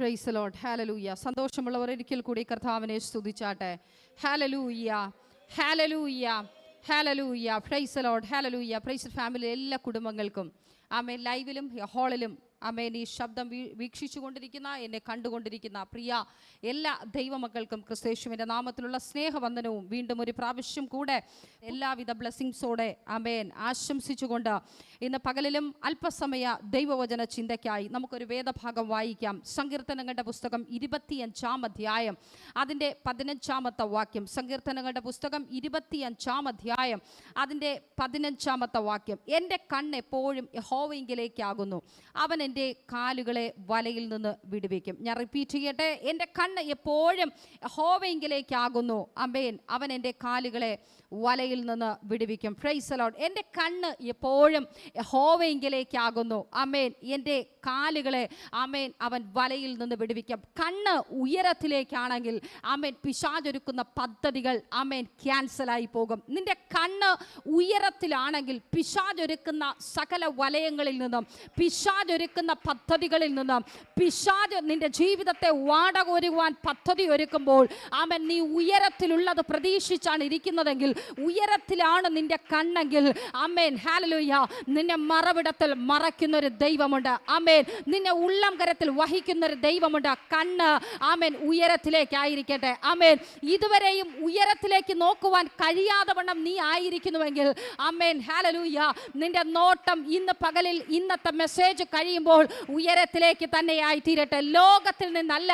Price the Lord. Hallelujah. സന്തോഷമുള്ളവർ ഒരിക്കൽ കൂടി കർത്താവിനെ സ്തുതിച്ചാട്ടെ. Hallelujah, hallelujah, hallelujah. Praise the Lord. Hallelujah. Praise family എല്ലാ കുടുംബങ്ങൾക്കും ആമേൻ. ലൈവിലും ഹാളിലും ആമേൻ ഈ ശബ്ദം വീക്ഷിച്ചു കൊണ്ടിരിക്കുന്ന, എന്നെ കണ്ടുകൊണ്ടിരിക്കുന്ന പ്രിയ എല്ലാ ദൈവമക്കൾക്കും ക്രിസ്തയേശുവിൻ്റെ നാമത്തിലുള്ള സ്നേഹവന്ദനവും വീണ്ടും ഒരു പ്രാവശ്യം കൂടെ എല്ലാവിധ ബ്ലെസ്സിങ്സോടെ ആമേൻ ആശംസിച്ചുകൊണ്ട് ഇന്ന് പകലിലും അല്പസമയ ദൈവവചന ചിന്തയ്ക്കായി നമുക്കൊരു വേദഭാഗം വായിക്കാം. സങ്കീർത്തനങ്ങളുടെ പുസ്തകം 25-ാം അധ്യായം അതിൻ്റെ 15-ാമത്തെ വാക്യം. സങ്കീർത്തനങ്ങളുടെ പുസ്തകം 25-ാം അധ്യായം അതിൻ്റെ 15-ാമത്തെ വാക്യം. എൻ്റെ കണ്ണെപ്പോഴും യഹോവയിങ്കിലേക്കാകുന്നു, അവൻ എൻ്റെ കാലുകളെ വലയിൽ നിന്ന് വിടുവിക്കും. ഞാൻ റിപ്പീറ്റ് ചെയ്യട്ടെ. എൻ്റെ കണ്ണ് എപ്പോഴും യഹോവയിങ്കിലേക്കാകുന്നു, ആമേൻ, അവൻ എൻ്റെ കാലുകളെ വലയിൽ നിന്ന് വിടുവിക്കും. Price the Lord. എൻ്റെ കണ്ണ് എപ്പോഴും യഹോവയിങ്കിലേക്കാകുന്നു, ആമേൻ, എൻ്റെ കാലുകളെ ആമേൻ അവൻ വലയിൽ നിന്ന് വിടുവിക്കും. കണ്ണ് ഉയരത്തിലേക്കാണെങ്കിൽ ആമേൻ പിശാചൊരുക്കുന്ന പദ്ധതികൾ ആമേൻ ക്യാൻസലായി പോകും. നിന്റെ കണ്ണ് ഉയരത്തിലാണെങ്കിൽ പിശാചൊരുക്കുന്ന സകല വലയങ്ങളിൽ നിന്നും, പിശാചൊരുക്കുന്ന പദ്ധതികളിൽ നിന്നും, പിശാച് നിന്റെ ജീവിതത്തെ വാടകോരുവാൻ പദ്ധതി ഒരുക്കുമ്പോൾ ആമേൻ നീ ഉയരത്തിലുള്ളത് പ്രതീക്ഷിച്ചാണ് ഇരിക്കുന്നതെങ്കിൽ, ഉയരത്തിലാണ് നിന്റെ കണ്ണെങ്കിൽ ആമേൻ ഹല്ലേലൂയ, നിന്നെ മറവിടത്തിൽ മറയ്ക്കുന്നൊരു ദൈവമുണ്ട്. ആമേൻ, നിന്നെ ഉള്ളം കരത്തിൽ വഹിക്കുന്നൊരു ദൈവമുണ്ട്. കണ്ണ് ആമേൻ ഉയരത്തിലേക്കായിരിക്കട്ടെ. ആമേൻ, ഇതുവരെയും ഉയരത്തിലേക്ക് നോക്കുവാൻ കഴിയാതെ വണ്ണം നീ ആയിരിക്കുന്നുവെങ്കിൽ ആമേൻ ഹല്ലേലൂയ, നിന്റെ നോട്ടം ഇന്ന് പകലിൽ ഇന്നത്തെ മെസ്സേജ് കഴിയുമ്പോൾ ഉയരത്തിലേക്ക് തന്നെയായി തീരട്ടെ. ലോകത്തിൽ നിന്നല്ല,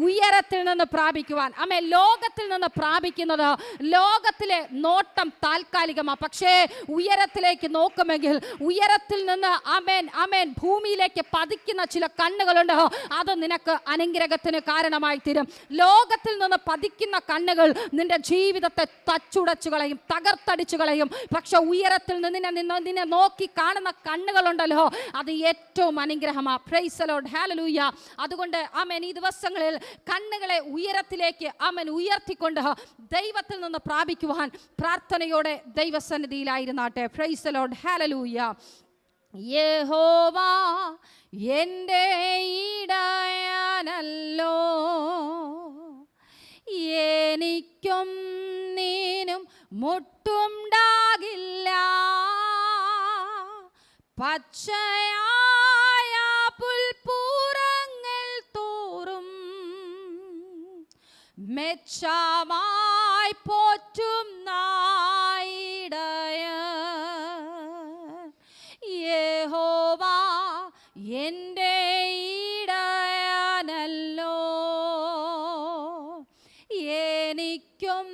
ഉയരത്തിൽ നിന്ന് പ്രാപിക്കുവാൻ. ആമേൻ, ലോകത്തിൽ നിന്ന് പ്രാപിക്കുന്നത്, ലോകത്തിലെ നോട്ടം താൽക്കാലികമാണ്. പക്ഷേ ഉയരത്തിലേക്ക് നോക്കുമെങ്കിൽ, ഉയരത്തിൽ നിന്ന് ആമേൻ ആമേൻ ഭൂമിയിലേക്ക് പതിക്കുന്ന ചില കണ്ണുകളുണ്ട്, അത് നിനക്ക് അനുഗ്രഹത്തിന് കാരണമായി തീരും. ലോകത്തിൽ നിന്ന് പതിക്കുന്ന കണ്ണുകൾ നിന്റെ ജീവിതത്തെ തച്ചുടച്ചു കളയും, തകർത്തടിച്ചു കളയും. പക്ഷെ ഉയരത്തിൽ നിന്നെ നോക്കി കാണുന്ന കണ്ണുകളുണ്ടല്ലോ, അത് ഏറ്റവും അനുഗ്രഹമാണ്. Price the Lord. ഹല്ലേലൂയ. അതുകൊണ്ട് ആമേൻ ഈ ദിവസങ്ങളിൽ കണ്ണുകളെ ഉയരത്തിലേക്ക് ആമേൻ ഉയർത്തിക്കൊണ്ട് ദൈവത്തിൽ നിന്ന് പ്രാപിക്കുവാൻ പ്രാർത്ഥനയോടെ ദൈവസന്നിധിയിലായിരുന്നാട്ടെ. Praise the Lord. ഹല്ലേലൂയ. യഹോവ എൻ്റെ ഇടയനല്ലോ, എനിക്കും നീനും മുട്ടുണ്ടാകില്ല. പച്ചയായ പുൽപ്പുറങ്ങൾ തോറും മെച്ചമായി പോറ്റും നായിടയ യഹോവ എൻ്റെ ഇടയനല്ലോ, എനിക്കും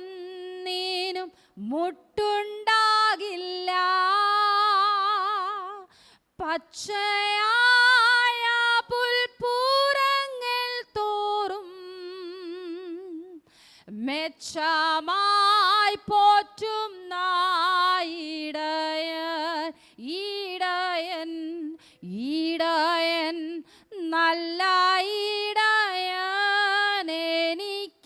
നീനും മുട്ടുണ്ടാകില്ല. പച്ചയായ പുൽപ്പുറങ്ങൾ തോറും മെച്ചമായി പോറ്റും നായിടയൻ. ഇടയൻ ഇടയൻ നല്ല ഇടയൻ, എനിക്കേറ്റമടുത്ത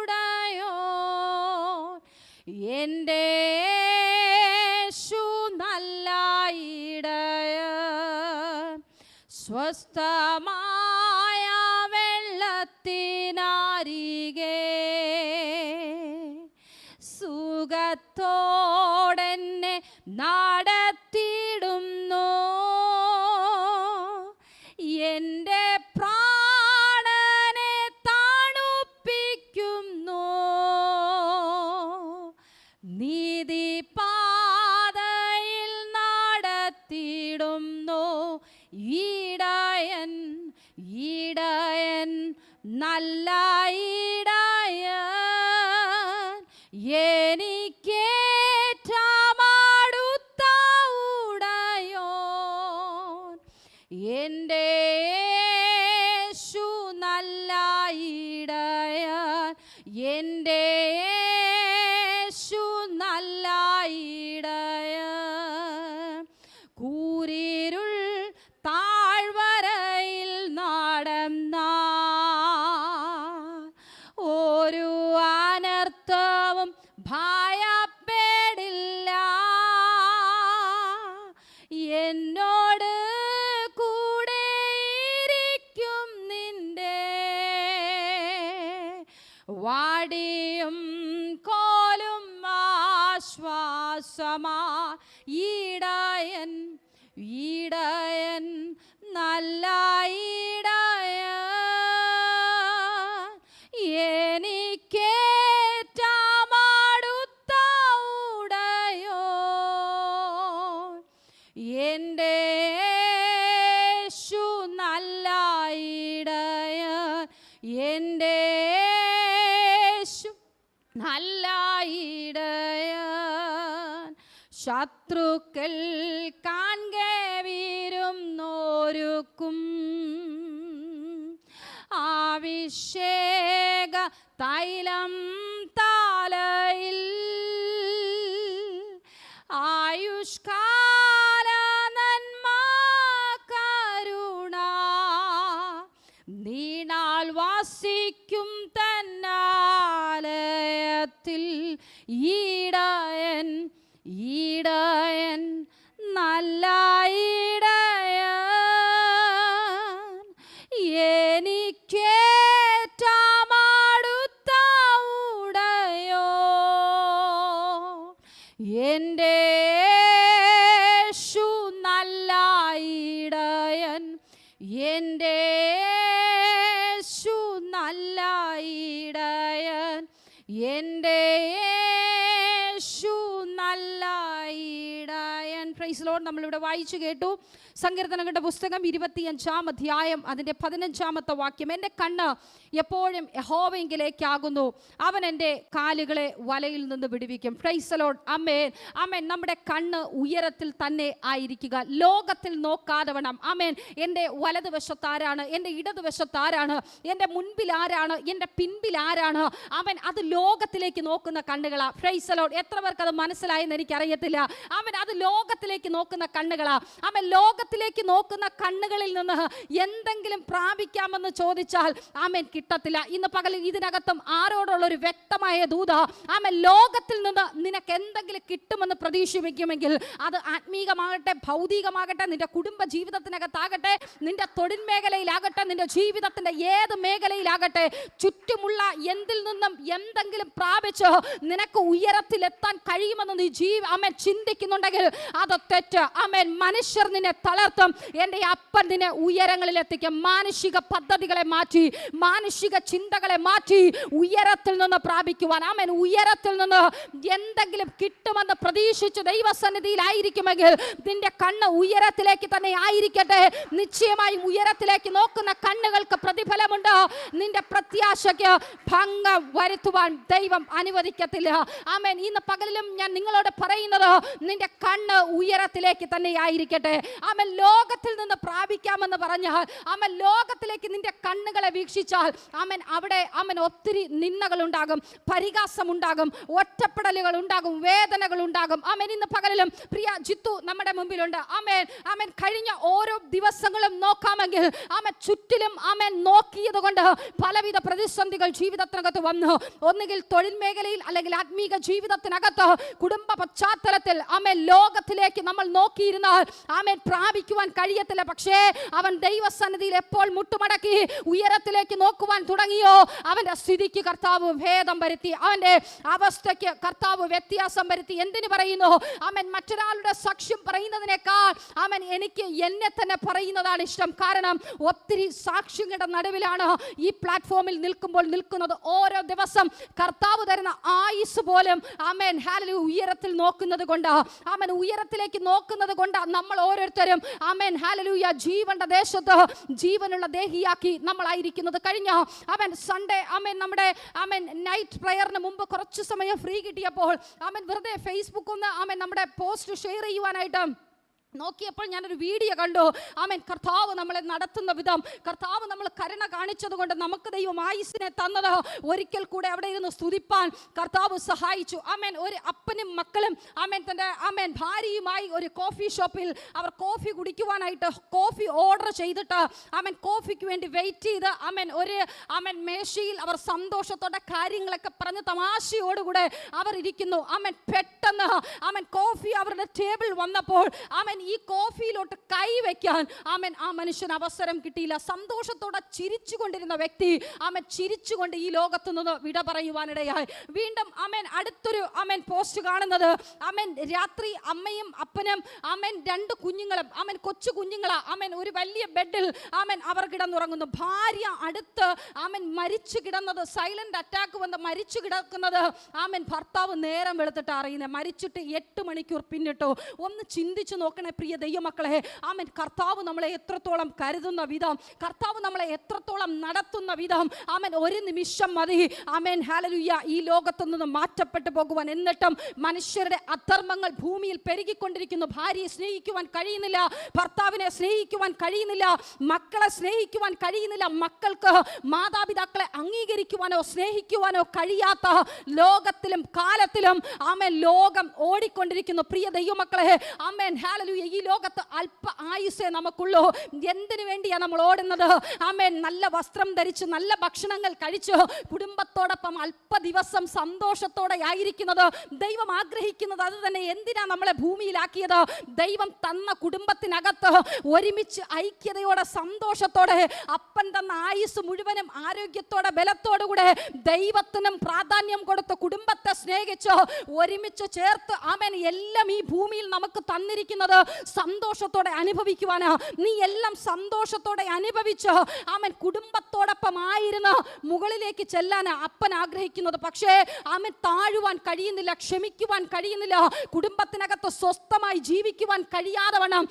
ഉടയോൻ. എൻ്റെ യേശു നല്ല ഇടയൻ, സ്വസ്ഥമായ വെള്ളത്തിനരികെ സുഖത്തോടെന്നെ നടത്തിയിടുന്നു. എൻ്റെ പ്രാണനെ തണുപ്പിക്കുന്നു. നീതിപാതയിൽ നടത്തിയിടുന്നു. ഇടയൻ ഇടയൻ നല്ല ഇടയൻ, എനിക്കേറ്റമടുത്ത ഉടയോൻ. എൻ്റെ യേശു നല്ല ഇടയൻ, എൻ്റെ യേശു നല്ല ഇടയൻ. കൂരിരുൾ താഴ്വരയിൽ നടന്ന ഒരു അനർത്ഥവും ഭയപ്പെടില്ല. എന്നോട് കൂടെ വാടിയും കോലും ആശ്വാസമാ ഈടയൻ ഈടയൻ നല്ല ഈടയൻ എനിക്കേറ്റമടുത്ത ഉടയോൻ എൻ്റെ യേശു നല്ല ഈടയൻ എൻ്റെ യേശു നല്ല ഈടയൻ ശത്രുക്കൾ കാൺകെ വീരുന്നോരുക്കും അഭിഷേക തൈലം തലയിൽ ആയുഷ്കാല നന്മ കരുണ നീണാൾ വാസിക്കും തന്നാലയത്തിൽ ഈടയൻ ഈടയൻ നല്ല ഈടയൻ എനിക്കേറ്റമടുത്ത ഉടയോ എൻ്റെ യേശു നല്ല ഈടയൻ എൻ്റെ യേശു നല്ല ഈടയൻ എൻ്റെ യേശു നല്ല ഈടയൻ. Praise Lord. നമ്മളിവിടെ വായിച്ചു കേട്ടു സങ്കീർത്തനങ്ങളുടെ പുസ്തകം 25-ാം അധ്യായം അതിൻ്റെ 15-ാമത്തെ വാക്യം. എൻ്റെ കണ്ണ് എപ്പോഴും യഹോവയിലേക്കാകുന്നു, അവൻ എൻ്റെ കാലുകളെ വലയിൽ നിന്ന് വിടുവിക്കും. Praise Lord. Amen amen. നമ്മുടെ കണ്ണ് ഉയരത്തിൽ തന്നെ ആയിരിക്കുക, ലോകത്തിൽ നോക്കാതവണ്ണം. ആമേൻ. എൻ്റെ വലതുവശത്താരാണ്, എൻ്റെ ഇടതുവശത്താരാണ്, എൻ്റെ മുൻപിൽ ആരാണ്, എൻ്റെ പിൻപിൽ ആരാണ്, അവൻ അത് ലോകത്തിലേക്ക് നോക്കുന്ന കണ്ണുകളാ. Praise Lord. എത്ര പേർക്ക് അത് മനസ്സിലായെന്ന് എനിക്കറിയത്തില്ല. അവൻ അത് ലോകത്തിലേക്ക് നോക്കുന്ന കണ്ണുകളാ. അവൻ ലോകത്തിലേക്ക് നോക്കുന്ന കണ്ണുകളിൽ നിന്ന് എന്തെങ്കിലും പ്രാപിക്കാമെന്ന് ചോദിച്ചാൽ ആമേൻ കിട്ടത്തില്ല. ഇന്ന് പകലിൽ ഇതിനകത്തും ആരോടുള്ള ഒരു വ്യക്തമായ ദൂത, ആമേൻ, ലോകത്തിൽ നിന്ന് നിനക്ക് എന്തെങ്കിലും കിട്ടുമെന്ന് പ്രതീക്ഷിക്കുമെങ്കിൽ അത് ആത്മീകമാകട്ടെ, ഭൗതികമാകട്ടെ, നിന്റെ കുടുംബ ജീവിതത്തിനകത്താകട്ടെ, നിന്റെ തൊഴിൽ മേഖലയിലാകട്ടെ, നിന്റെ ജീവിതത്തിന്റെ ഏത് മേഖലയിലാകട്ടെ, ചുറ്റുമുള്ള എന്തിൽ നിന്നും എന്തെങ്കിലും പ്രാപിച്ച് നിനക്ക് ഉയരത്തിലെത്താൻ കഴിയുമെന്ന് നീ ആമേൻ ചിന്തിക്കുന്നുണ്ടെങ്കിൽ അത് തെറ്റ്. ആമേൻ. മനുഷ്യർ നിന്നെ തളർത്തും, എൻ്റെ അപ്പൻ നിന്നെ ഉയരങ്ങളിൽ എത്തിക്കും. മാനുഷിക പദ്ധതികളെ മാറ്റി, മാനുഷിക ചിന്തകളെ മാറ്റി ഉയരത്തിൽ നിന്ന് പ്രാപിക്കുവാൻ, ആമേൻ, ഉയരത്തിൽ നിന്ന് എന്തെങ്കിലും കിട്ടുമെന്ന് പ്രതീക്ഷിച്ച് ദൈവസന്നിധിയിലായിരിക്കുമെങ്കിൽ നിന്റെ കണ്ണ് ഉയരത്തിലേക്ക് തന്നെ ആയിരിക്കട്ടെ. നിശ്ചയമായും ഉയരത്തിലേക്ക് നോക്കുന്ന കണ്ണുകൾക്ക് പ്രതിഫലമുണ്ട്. നിന്റെ പ്രത്യാശയ്ക്ക് ഭംഗം വരുത്തുവാൻ ദൈവം അനുവദിക്കത്തില്ല. ആമേൻ. ഇന്ന് പകലിലും ഞാൻ നിങ്ങളോട് പറയുന്നത്, നിന്റെ കണ്ണ് ഉയരത്തിലേക്ക് തന്നെ ആയിരിക്കട്ടെ. ആമേൻ. ലോകത്തിൽ നിന്ന് പ്രാപിക്കാമെന്ന് പറഞ്ഞാൽ, ആമേൻ, ലോകത്തിലേക്ക് നിന്റെ കണ്ണുകളെ വീക്ഷിച്ചാൽ, ആമേൻ, അവിടെ ആമേൻ ഒത്തിരി നിന്ദകൾ ഉണ്ടാകും, പരിഹാസം ഉണ്ടാകും, ഒറ്റപ്പെടലുകൾ ഉണ്ടാകും, വേദനകൾ ഉണ്ടാകും. ആമേൻ. ഇന്ന് പകലിലും പ്രിയ ജിത്തു നമ്മുടെ മുമ്പിലുണ്ട്. ആമേൻ ആമേൻ. കഴിഞ്ഞ ഓരോ ദിവസങ്ങളും നോക്കാമെങ്കിൽ, ആമേൻ, ചുറ്റിലും ആമേൻ നോക്കിയത് കൊണ്ട് പലവിധ പ്രതിസന്ധികൾ ജീവിതത്തിനകത്ത് വന്നു. ഒന്നുകിൽ തൊഴിൽ മേഖലയിൽ, അല്ലെങ്കിൽ ആത്മീക ജീവിതത്തിനകത്ത്, കുടുംബ പശ്ചാത്തലത്തിൽ, ആമേൻ, ലോകത്തിലേക്ക് നമ്മൾ നോക്കിയിരുന്നാൽ ആമേൻ പ്രാപിക്കുവാൻ കഴിയത്തില്ല. പക്ഷേ അവൻ ദൈവസന്നിധിയിൽ എപ്പോൾ മുട്ടുമടക്കി ഉയരത്തിലേക്ക് നോക്കുവാൻ തുടങ്ങിയോ, അവന്റെ സ്ഥിതിക്ക് കർത്താവ് ഭേദം വരുത്തി, അവന്റെ അവസ്ഥയ്ക്ക് കർത്താവ് വ്യത്യാസം വരുത്തി. എന്തിനു പറയുന്നു? ആമേൻ. മറ്റൊരാളുടെ സാക്ഷ്യം പറയുന്നതിനേക്കാൾ ആമേൻ എനിക്ക് എന്നെ തന്നെ പറയുന്നതാണ് ഇഷ്ടം. കാരണം ഒത്തിരി സാക്ഷ്യങ്ങളുടെ നടുവിലാണ് ഈ പ്ലാറ്റ്ഫോമിൽ നിൽക്കുന്നത്. ഓരോ ദിവസം കർത്താവ് തരുന്ന ആയുസ് പോലും ആമേൻ ഹല്ലേലൂയ ഉയരത്തിൽ നോക്കുന്നത് കൊണ്ട്, ആമേൻ, ഉയരത്തിലേക്ക് നോക്കുന്നത് കൊണ്ട് നമ്മൾ ഓരോരുത്തരും ആമേൻ ഹല്ലേലൂയ ജീവന്റെ ദേശത്ത് ജീവനുള്ള ദേഹിയാക്കി നമ്മളായിരിക്കുന്നത്. കഴിഞ്ഞ ആമേൻ സൺഡേ ആമേൻ നമ്മുടെ ആമേൻ നൈറ്റ് പ്രയറിന് മുമ്പ് കുറച്ച് സമയം ഫ്രീ കിട്ടിയപ്പോൾ ആമേൻ വെറുതെ ഫേസ്ബുക്ക് ഒന്ന് ആമേൻ നമ്മുടെ പോസ്റ്റ് ഷെയർ ചെയ്യുവാനായിട്ട് നോക്കിയപ്പോൾ ഞാനൊരു വീഡിയോ കണ്ടു. ആമേൻ. കർത്താവ് നമ്മളെ നടത്തുന്ന വിധം, കർത്താവ് നമ്മൾ കരുണ കാണിച്ചത് കൊണ്ട് നമുക്ക് ദൈവം ആയുസ്സിനെ തന്നത് ഒരിക്കൽ കൂടെ അവിടെ ഇരുന്ന് സ്തുതിപ്പാൻ കർത്താവ് സഹായിച്ചു. ആമേൻ. ഒരു അപ്പനും മക്കളും ആമേൻ തൻ്റെ ആമേൻ ഭാര്യയുമായി ഒരു കോഫി ഷോപ്പിൽ അവർ കോഫി കുടിക്കുവാനായിട്ട് കോഫി ഓർഡർ ചെയ്തിട്ട് ആമേൻ കോഫിക്ക് വേണ്ടി വെയിറ്റ് ചെയ്ത് ആമേൻ ഒരു ആമേൻ മേശയിൽ അവർ സന്തോഷത്തോടെ കാര്യങ്ങളൊക്കെ പറഞ്ഞ് തമാശയോടുകൂടെ അവർ ഇരിക്കുന്നു. ആമേൻ. പെട്ടെന്ന് ആമേൻ കോഫി അവരുടെ ടേബിൾ വന്നപ്പോൾ ആമേൻ ഈ കോഫിയിലോട്ട് കൈവയ്ക്കാൻ ആ മനുഷ്യന് അവസരം കിട്ടിയില്ല. സന്തോഷത്തോടെ ചിരിച്ചുകൊണ്ടിരുന്ന വ്യക്തി ചിരിച്ചുകൊണ്ട് ഈ ലോകത്തു നിന്ന് വിട പറയുവാനിടയായി. വീണ്ടും അടുത്തൊരു പോസ്റ്റ് കാണുന്നത് രാത്രി അമ്മയും അപ്പനും രണ്ട് കുഞ്ഞുങ്ങളും കൊച്ചു കുഞ്ഞുങ്ങളാ ഒരു വലിയ ബെഡിൽ അവർ കിടന്നുറങ്ങുന്നു. ഭാര്യ അടുത്ത് മരിച്ചു കിടന്നത്, സൈലന്റ് അറ്റാക്ക് വന്ന് മരിച്ചു കിടക്കുന്നത് ഭർത്താവ് നേരം വെളുത്തിട്ട് അറിയുന്നത്. മരിച്ചിട്ട് 8 മണിക്കൂർ പിന്നിട്ടു. ഒന്ന് ചിന്തിച്ചു നോക്കണേ പ്രിയ ദൈവമക്കളെ. കർത്താവ് നമ്മളെ എത്രത്തോളം കരുതുന്ന വിധം, കർത്താവ് നമ്മളെ എത്രത്തോളം നടത്തുന്ന വിധം ഒരു നിമിഷം മതി ഹല്ലേലൂയ ഈ ലോകത്തു നിന്ന് മാറ്റപ്പെട്ടു പോകുവാൻ. എന്നിട്ടും മനുഷ്യരുടെ അധർമ്മങ്ങൾ ഭൂമിയിൽ പെരുകിക്കൊണ്ടിരിക്കുന്നു. ഭാര്യയെ സ്നേഹിക്കുവാൻ കഴിയുന്നില്ല, ഭർത്താവിനെ സ്നേഹിക്കുവാൻ കഴിയുന്നില്ല, മക്കളെ സ്നേഹിക്കുവാൻ കഴിയുന്നില്ല. മക്കൾക്ക് മാതാപിതാക്കളെ അംഗീകരിക്കുവാനോ സ്നേഹിക്കുവാനോ കഴിയാത്ത ലോകത്തിലും കാലത്തിലും ലോകം ഓടിക്കൊണ്ടിരിക്കുന്നു. പ്രിയ ദൈവമക്കളെ ഹല്ലേലൂയ ഈ ലോകത്ത് അല്പ ആയുസ്സേ നമുക്കുള്ളൂ. എന്തിനു വേണ്ടിയാ നമ്മൾ ഓടുന്നത്? നല്ല വസ്ത്രം ധരിച്ച് നല്ല ഭക്ഷണങ്ങൾ കഴിച്ച് കുടുംബത്തോടൊപ്പം അല്പ ദിവസം സന്തോഷത്തോടെ ആയിരിക്കുന്നത് ദൈവം ആഗ്രഹിക്കുന്നത് അത് തന്നെ. എന്തിനാ നമ്മളെ ഭൂമിയിലാക്കിയത്? ദൈവം തന്ന കുടുംബത്തിനകത്ത് ഒരുമിച്ച് ഐക്യതയോടെ സന്തോഷത്തോടെ അപ്പൻ തന്ന ആയുസ് മുഴുവനും ആരോഗ്യത്തോടെ ബലത്തോടുകൂടെ ദൈവത്തിനും പ്രാധാന്യം കൊടുത്ത് കുടുംബത്തെ സ്നേഹിച്ച് ഒരുമിച്ച് ചേർത്ത് എല്ലാം ഈ ഭൂമിയിൽ നമുക്ക് തന്നിരിക്കുന്നത് സന്തോഷത്തോടെ അനുഭവിക്കുവാനാ. നീ എല്ലാം സന്തോഷത്തോടെ അനുഭവിച്ച് കുടുംബത്തോടൊപ്പം ആയിരുന്ന് മുകളിലേക്ക് ചെല്ലാനാ അപ്പൻ ആഗ്രഹിക്കുന്നത്. പക്ഷേ താഴുവാൻ കഴിയുന്നില്ല, ക്ഷമിക്കുവാൻ കഴിയുന്നില്ല, കുടുംബത്തിനകത്ത് സ്വസ്ഥമായി ജീവിക്കുവാൻ കഴിയാതെ വണ്ണം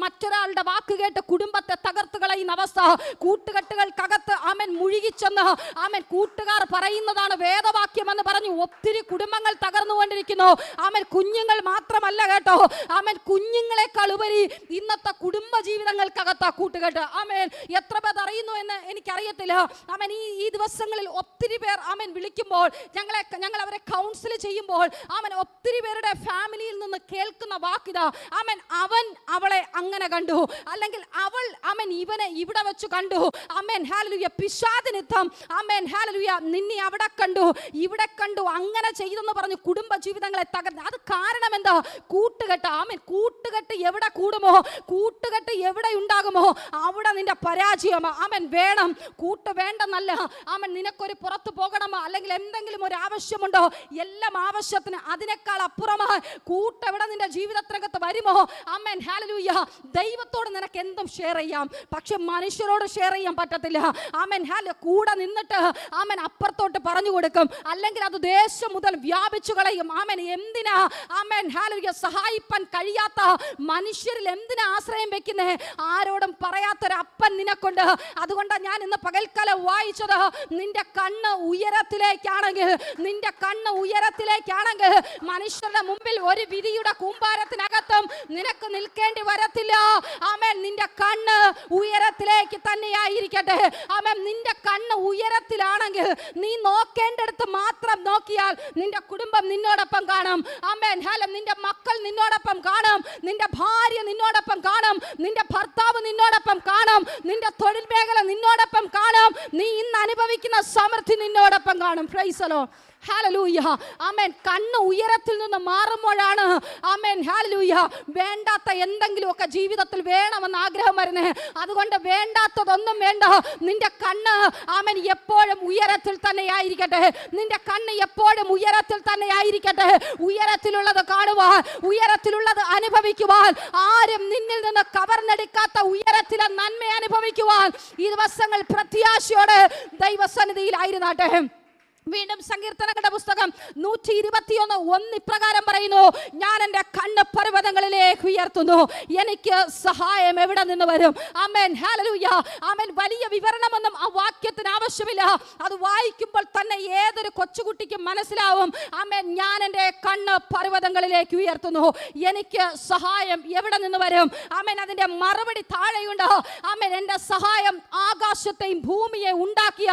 മറ്റൊരാളുടെ വാക്ക് കേട്ട് കുടുംബത്തെ തകർത്ത് കളയുന്ന അവസ്ഥ. കൂട്ടുകെട്ടുകൾക്കകത്ത് മുഴുകിച്ചെന്ന് കൂട്ടുകാർ പറയുന്നതാണ് വേദവാക്യം എന്ന് പറഞ്ഞു ഒത്തിരി കുടുംബങ്ങൾ തകർന്നുകൊണ്ടിരിക്കുന്നു. കുഞ്ഞുങ്ങൾ മാത്രമല്ല കേട്ടോ, കുഞ്ഞുങ്ങളെക്കാൾ ഉപരി ഇന്നത്തെ കുടുംബ ജീവിതങ്ങൾക്കകത്താ കൂട്ടുകെട്ട്. എത്ര പേർ അറിയുന്നു എന്ന് എനിക്കറിയത്തില്ല. ഈ ദിവസങ്ങളിൽ ഒത്തിരി പേർ വിളിക്കുമ്പോൾ ഞങ്ങൾ അവരെ കൗൺസിൽ ചെയ്യുമ്പോൾ ഒത്തിരി പേരുടെ ഫാമിലിയിൽ നിന്ന് കേൾക്കുന്ന വാക്കിതാ, അവൻ അവളെ അങ്ങനെ കണ്ടു, അല്ലെങ്കിൽ അവൾ ഇവനെ ഇവിടെ വെച്ച് കണ്ടു. ഹല്ലേലൂയ പിശാചിനിത്തം ഹല്ലേലൂയ നിന്നെ അവിടെ കണ്ടു ഇവിടെ കണ്ടു അങ്ങനെ ചെയ്തെന്ന് പറഞ്ഞു കുടുംബ ജീവിതങ്ങളെ തകർന്നു. അത് കാരണം എന്താ? കൂട്ടുകെട്ട്. കൂട്ടുകെട്ട് എവിടെ കൂടുമോ, കൂട്ടുകെട്ട് എവിടെ ഉണ്ടാകുമോ അവിടെ നിന്റെ പരാജയം വേണം. കൂട്ട് വേണ്ടെന്നല്ല, നിനക്കൊരു പുറത്തു പോകണമോ അല്ലെങ്കിൽ എന്തെങ്കിലും ഒരു ആവശ്യമുണ്ടോ, എല്ലാം ആവശ്യത്തിന് അതിനേക്കാൾ അപ്പുറമായി കൂട്ടെവിടെ നിന്റെ ജീവിതത്തിനകത്ത് വരുമോ ഹല്ലേലൂയ ദൈവത്തോട് നിനക്ക് എന്തും ഷെയർ ചെയ്യാം, പക്ഷെ മനുഷ്യരോട് ഷെയർ ചെയ്യാൻ പറ്റത്തില്ല. കൂടെ നിന്നിട്ട് അപ്പുറത്തോട്ട് പറഞ്ഞു കൊടുക്കും, അല്ലെങ്കിൽ അത് ദേശം മുതൽ വ്യാപിച്ചു കളയും. എന്തിനാ ഹല്ലേലൂയ സഹായിപ്പാൻ കഴിയാത്ത മനുഷ്യരിൽ എന്തിനാ ആശ്രയം വെക്കുന്നേ? ആരോടും പറയാത്തൊരപ്പൻ നിനക്കുണ്ട്. അതുകൊണ്ടാണ് ഞാൻ ഇന്ന് പകൽക്കാലം വായിച്ചത്, നിന്റെ കണ്ണ് ഉയരത്തിലേക്കാണെങ്കിൽ, നിന്റെ കണ്ണ് ഉയരത്തിലേക്കാണെങ്കിൽ മനുഷ്യരുടെ മുമ്പിൽ ഒരു വിധിയുടെ കൂമ്പാരത്തിനകത്തും നിനക്ക് നിൽക്കേണ്ടി വരത്തില്ല. നിന്റെ കണ്ണ് ഉയരത്തിലേക്ക് തന്നെയായിരിക്കട്ടെ. നിന്റെ കണ്ണ് ഉയരത്തിലാണെങ്കിൽ നീ നോക്കേണ്ടടുത്ത് മാത്രം നോക്കിയാൽ നിന്റെ കുടുംബം നിന്നോടൊപ്പം കാണും. നിന്റെ മക്കൾ നിന്നോടൊപ്പം കാണും, നിന്റെ ഭാര്യ നിന്നോടൊപ്പം കാണും, നിന്റെ ഭർത്താവ് നിന്നോടൊപ്പം കാണും, നിന്റെ തൊഴിൽ മേഖല നിന്നോടൊപ്പം കാണും, നീ ഇന്ന് അനുഭവിക്കുന്ന സമൃദ്ധി നിന്നോടൊപ്പം കാണും. Price the Lord. ഹല്ലേലൂയ. കണ്ണ് ഉയരത്തിൽ നിന്ന് മാറുമ്പോഴാണ് ഹല്ലേലൂയ വേണ്ടാത്ത എന്തെങ്കിലുമൊക്കെ ജീവിതത്തിൽ വേണമെന്ന് ആഗ്രഹം വരുന്നേ. അതുകൊണ്ട് വേണ്ടാത്തതൊന്നും വേണ്ട. നിന്റെ കണ്ണ് എപ്പോഴും ഉയരത്തിൽ തന്നെ ആയിരിക്കട്ടെ. നിന്റെ കണ്ണ് എപ്പോഴും ഉയരത്തിൽ തന്നെ ആയിരിക്കട്ടെ. ഉയരത്തിലുള്ളത് കാണുവാൻ, ഉയരത്തിലുള്ളത് അനുഭവിക്കുവാൻ, ആരും നിന്നിൽ നിന്ന് കവർന്നെടുക്കാത്ത ഉയരത്തിലെ നന്മ അനുഭവിക്കുവാൻ ഈ ദിവസങ്ങൾ പ്രത്യാശയോടെ ദൈവസന്നിധിയിലായിരുന്നാട്ടെ. വീണ്ടും സങ്കീർത്തനങ്ങളുടെ പുസ്തകം 121:1 ഇപ്രകാരം പറയുന്നു, ഞാൻ എൻ്റെ കണ്ണ് പർവ്വതങ്ങളിലേക്ക് ഉയർത്തുന്നു, എനിക്ക് സഹായം എവിടെ നിന്ന് വരും? ഹല്ലേലൂയ. വലിയ വിവരണമൊന്നും ആ വാക്യത്തിന് ആവശ്യമില്ല. അത് വായിക്കുമ്പോൾ തന്നെ ഏതൊരു കൊച്ചുകുട്ടിക്കും മനസ്സിലാവും. ഞാൻ എൻ്റെ കണ്ണ് പർവ്വതങ്ങളിലേക്ക് ഉയർത്തുന്നു, എനിക്ക് സഹായം എവിടെ നിന്ന് വരും? അതിൻ്റെ മറുപടി താഴെയുണ്ട്. എൻ്റെ സഹായം ആകാശത്തെയും ഭൂമിയെ ഉണ്ടാക്കിയ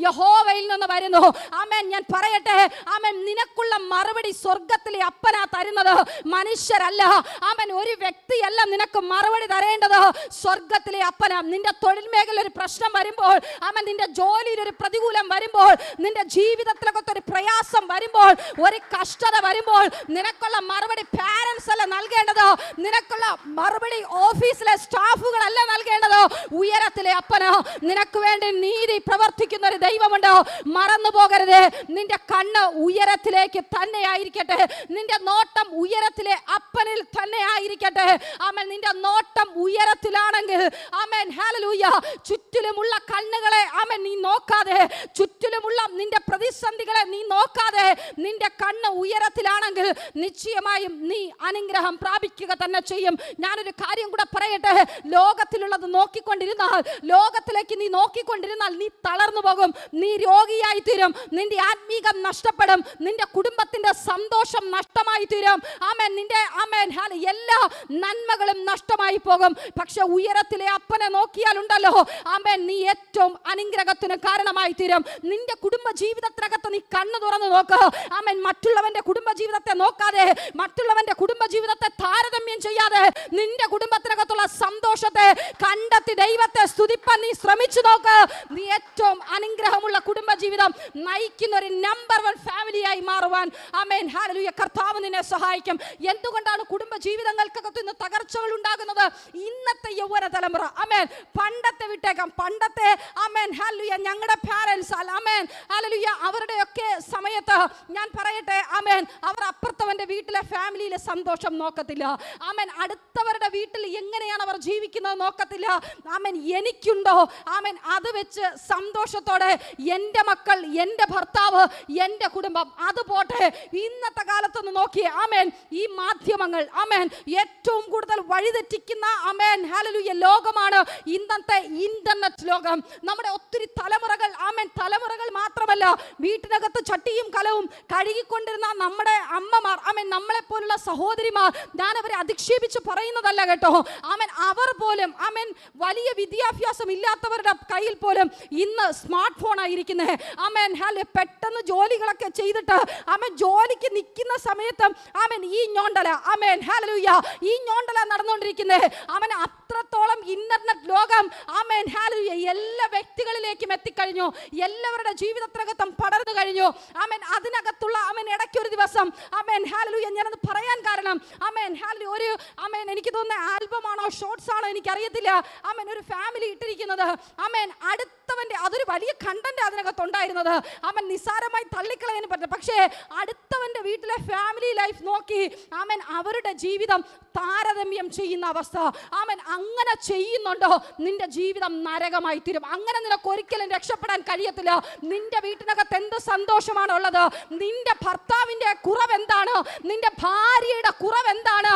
യഹോവയിൽ നിന്ന് വരുന്നു. ആമേൻ, ഞാൻ പറയട്ടെ, ആമേൻ, നിനക്കുള്ള മറുപടി സ്വർഗത്തിലെ അപ്പനാ തരുന്നത്, മനുഷ്യരല്ല. ആമേൻ, ഒരു വ്യക്തിയല്ല നിനക്ക് മറുപടി തരേണ്ടത്, സ്വർഗത്തിലെ അപ്പനാ. നിന്റെ തൊഴിൽ മേഖല ഒരു പ്രശ്നം വരുമ്പോൾ, ആമേൻ, നിന്റെ ജോലിയിൽ ഒരു പ്രതികൂലം വരുമ്പോൾ, നിന്റെ ജീവിതത്തിലൊക്കെ ഒരു പ്രയാസം വരുമ്പോൾ, ഒരു കഷ്ടത വരുമ്പോൾ, നിനക്കുള്ള മറുപടി പാരന്റ്സ് അല്ല നൽകേണ്ടത്, നിനക്കുള്ള മറുപടി ഓഫീസിലെ സ്റ്റാഫുകളല്ല നൽകേണ്ടത്, ഉയരത്തിലെ അപ്പന്. നിനക്ക് വേണ്ടി നീതി പ്രവർത്തിക്കുന്ന ഒരു ദൈവമുണ്ട്, മറന്നു പോകരുത്. നിന്റെ കണ്ണ് ഉയരത്തിലേക്ക് തന്നെ ആയിരിക്കട്ടെ, നിന്റെ നോട്ടം ഉയരത്തിലെ അപ്പനിൽ തന്നെ ആയിരിക്കട്ടെ. ആമേൻ, നിന്റെ നോട്ടം ഉയരത്തിലാണെങ്കിൽ, ആമേൻ, ഹല്ലേലൂയ, ചുറ്റിലുമുള്ള കണ്ണുകളെ ആമേൻ നീ നോക്കാതെ, ചുറ്റിലുമുള്ള നിന്റെ പ്രതിസന്ധികളെ നീ നോക്കാതെ, നിന്റെ കണ്ണ് ഉയരത്തിലാണെങ്കിൽ നിശ്ചയമായും നീ അനുഗ്രഹം പ്രാപിക്കുക തന്നെ ചെയ്യും. ഞാനൊരു കാര്യം കൂടെ പറയട്ടെ, ലോകത്തിലുള്ളത് നോക്കിക്കൊണ്ടിരുന്നാൽ, ലോകത്തിലേക്ക് നീ നോക്കിക്കൊണ്ടിരുന്നാൽ നീ തളർന്നു പോകും, നീ രോഗിയായി തീരും, നിന്റെ ആത്മീകം നഷ്ടപ്പെടും, നിന്റെ കുടുംബത്തിന്റെ സന്തോഷം നഷ്ടമായി തീരും. ആമേൻ, നിന്റെ ആമേൻ എല്ലാ നന്മകളും നഷ്ടമായി പോകും. പക്ഷെ ഉയരത്തിലെ അപ്പനെ നോക്കിയാലുണ്ടല്ലോ, ആമേൻ, നീ ഏറ്റവും അനുഗ്രഹത്തിന് കാരണമായി തീരും. നിന്റെ കുടുംബ ജീവിതത്തിനകത്ത് നീ കണ്ണു തുറന്നു നോക്ക്. ആമേൻ, മറ്റുള്ളവന്റെ കുടുംബ ജീവിതത്തെ നോക്കാതെ, മറ്റുള്ളവന്റെ കുടുംബ ജീവിതത്തെ താരതമ്യം ചെയ്യാതെ, നിന്റെ കുടുംബത്തിനകത്തുള്ള സന്തോഷത്തെ കണ്ടെത്തി ദൈവത്തെ സ്തുതിപ്പാൻ നീ ശ്രമിച്ചു നോക്ക്. നീ ഏറ്റവും അനുഗ്രഹമുള്ള കുടുംബ ജീവിതം നയിക്കുന്ന ഒരു നമ്പർ 1 ഫാമിലിയായി മാറുവാൻ, ആമേൻ, ഹല്ലേലൂയ, കർത്താവ് നിന്നെ സഹായിക്കും. എന്തുകൊണ്ടാണ് കുടുംബ ജീവിതങ്ങൾക്കകത്ത് ഇന്ന് തകർച്ചകൾ ഉണ്ടാകുന്നത്? ഇന്നത്തെ യൗവന തലമുറ, ആമേൻ, പണ്ടത്തെ വിട്ടേക്കാം, പണ്ടത്തെ, ആമേൻ, ഹല്ലേലൂയ, ഞങ്ങളുടെ പാരന്റ്സ്, ആമേൻ, ഹല്ലേലൂയ, അവരുടെയൊക്കെ സമയത്ത് ഞാൻ പറയട്ടെ, ആമേൻ, അവർ അപ്പുറത്തവന്റെ വീട്ടിലെ ഫാമിലിയിലെ സന്തോഷം നോക്കത്തില്ല. ആമേൻ, അടുത്തവരുടെ വീട്ടിൽ എങ്ങനെയാണ് അവർ ജീവിക്കുന്നത് നോക്കത്തില്ല. ആമേൻ, എനിക്കുണ്ടോ, ആമേൻ, അത് വെച്ച് സന്തോഷത്തോടെ എൻ്റെ മക്കൾ, എൻ്റെ ഭർത്താവ്, എൻ്റെ കുടുംബം, അത് പോട്ടെ. ഇന്നത്തെ കാലത്തൊന്ന് നോക്കിയേ, ആമേൻ, ഈ മാധ്യമങ്ങൾ, ആമേൻ, ഏറ്റവും കൂടുതൽ വഴിതെറ്റിക്കുന്ന, ആമേൻ, ഹല്ലേലൂയ, ലോകമാണ് ഇന്നത്തെ ഇന്റർനെറ്റ് ലോകം. നമ്മുടെ ഒത്തിരി തലമുറകൾ, ആമേൻ, തലമുറകൾ മാത്രമല്ല, വീട്ടിനകത്ത് ചട്ടിയും കലവും കഴുകിക്കൊണ്ടിരുന്ന നമ്മുടെ അമ്മമാർ, ആമേൻ, നമ്മളെ പോലുള്ള സഹോദരിമാർ, ഞാൻ അവരെ അധിക്ഷേപിച്ച് പറയുന്നതല്ല കേട്ടോ, ആമേൻ, അവർ പോലും, ആമേൻ, വലിയ വിദ്യാഭ്യാസം ഇല്ലാത്തവരുടെ കയ്യിൽ പോലും ഇന്ന് സ്മാർട്ട് ഫോൺ ആയിരിക്കുന്നത്. ആമേൻ, പെട്ടെന്ന് ജോലികളൊക്കെ ചെയ്തിട്ട്, ആമേൻ, ജോലിക്ക് നിൽക്കുന്ന സമയത്ത്, ആമേൻ, ഈ ഞോണ്ടല, ആമേൻ, ഹല്ലേലൂയ, ഈ ഞോണ്ടല നടന്നുകൊണ്ടിരിക്കുന്നത്. ആമേൻ, അത്രത്തോളം ഇന്റർനെറ്റ് ലോകം, ആമേൻ, ഹല്ലേലൂയ, എല്ലാ വ്യക്തികളിലേക്കും എത്തിക്കഴിഞ്ഞു, എല്ലാവരുടെ ജീവിതത്തിനകത്തും പടർന്നു കഴിഞ്ഞു. ആമേൻ, അതിനകത്തുള്ള, ആമേൻ, ഇടയ്ക്ക് ഒരു ദിവസം, ആമേൻ, ഹല്ലേലൂയ, ഞാനത് പറയാൻ കാരണം, ആമേൻ, ഹല്ലേലൂയ, ഒരു, ആമേൻ, എനിക്ക് തോന്നുന്ന ആൽബം ആണോ ഷോർട്സ് ആണോ എനിക്കറിയത്തില്ല, ആമേൻ, ഒരു ഫാമിലി ഇട്ടിരിക്കുന്നത്, ആമേൻ, അടുത്തവന്റെ, അതൊരു വലിയ കണ്ടന്റ് അതിനകത്ത് ഉണ്ടായിരുന്നത്, ആമേൻ, നിസ്സാരമായി തള്ളിക്കളയാൻ പറ്റില്ല. പക്ഷേ അടുത്തവന്റെ വീട്ടിലെ ഫാമിലി ലൈഫ് നോക്കി, ആമേൻ, അവരുടെ ജീവിതം താരതമ്യം ചെയ്യുന്ന അവസ്ഥ. ആമേൻ, അങ്ങനെ ചെയ്യുന്നുണ്ടോ, നിന്റെ ജീവിതം നരകമായി തീരും. അങ്ങനെ നിനക്ക് ഒരിക്കലും രക്ഷപ്പെടാൻ കഴിയത്തില്ല. നിന്റെ വീട്ടിനകത്ത് എന്ത് സന്തോഷമാണ് ഉള്ളത്? നിന്റെ ഭർത്താവിന്റെ കുറവ് എന്താണ്? നിന്റെ ഭാര്യയുടെ കുറവ് എന്താണ്?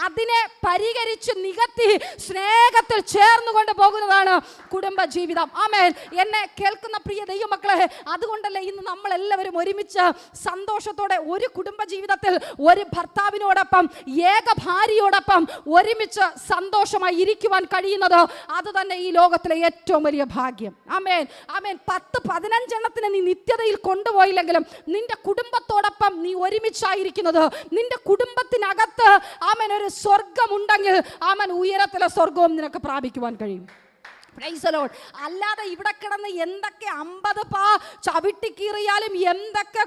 അതിനെ പരിഹരിച്ച് നികത്തി സ്നേഹത്തിൽ ചേർന്നുകൊണ്ട് പോകുന്നതാണ് കുടുംബ ജീവിതം. ആമേൻ, എന്നെ കേൾക്കുന്ന പ്രിയ ദൈവമക്കളെ, അതുകൊണ്ടല്ലേ ഇന്ന് നമ്മൾ എല്ലാവരും ഒരുമിച്ച് സന്തോഷത്തോടെ ഒരു കുടുംബ ജീവിതത്തിൽ ഒരു ഭർത്താവിനോടൊപ്പം, ഏക ഭാര്യയോടൊപ്പം ഒരുമിച്ച് സന്തോഷമായി ഇരിക്കുവാൻ കഴിയുന്നത്. അത് തന്നെ ഈ ലോകത്തിലെ ഏറ്റവും വലിയ ഭാഗ്യം. ആമേൻ, ആമേൻ. 10-15 എണ്ണത്തിന് നീ നിത്യതയിൽ കൊണ്ടുപോയില്ലെങ്കിലും നിന്റെ കുടുംബത്തോടൊപ്പം നീ ഒരുമിച്ചായിരിക്കുന്നത്, നിന്റെ കുടുംബത്തിനകത്ത്, ആമേൻ, ഒരു സ്വർഗമുണ്ടെങ്കിൽ, ആമേൻ, ഉയരത്തിലെ സ്വർഗവും നിനക്ക് പ്രാപിക്കുവാൻ കഴിയും. അല്ലാതെ ഇവിടെ കിടന്ന് എന്തൊക്കെ 50 പാ ചവിട്ടിക്കീറിയാലും, എന്തൊക്കെ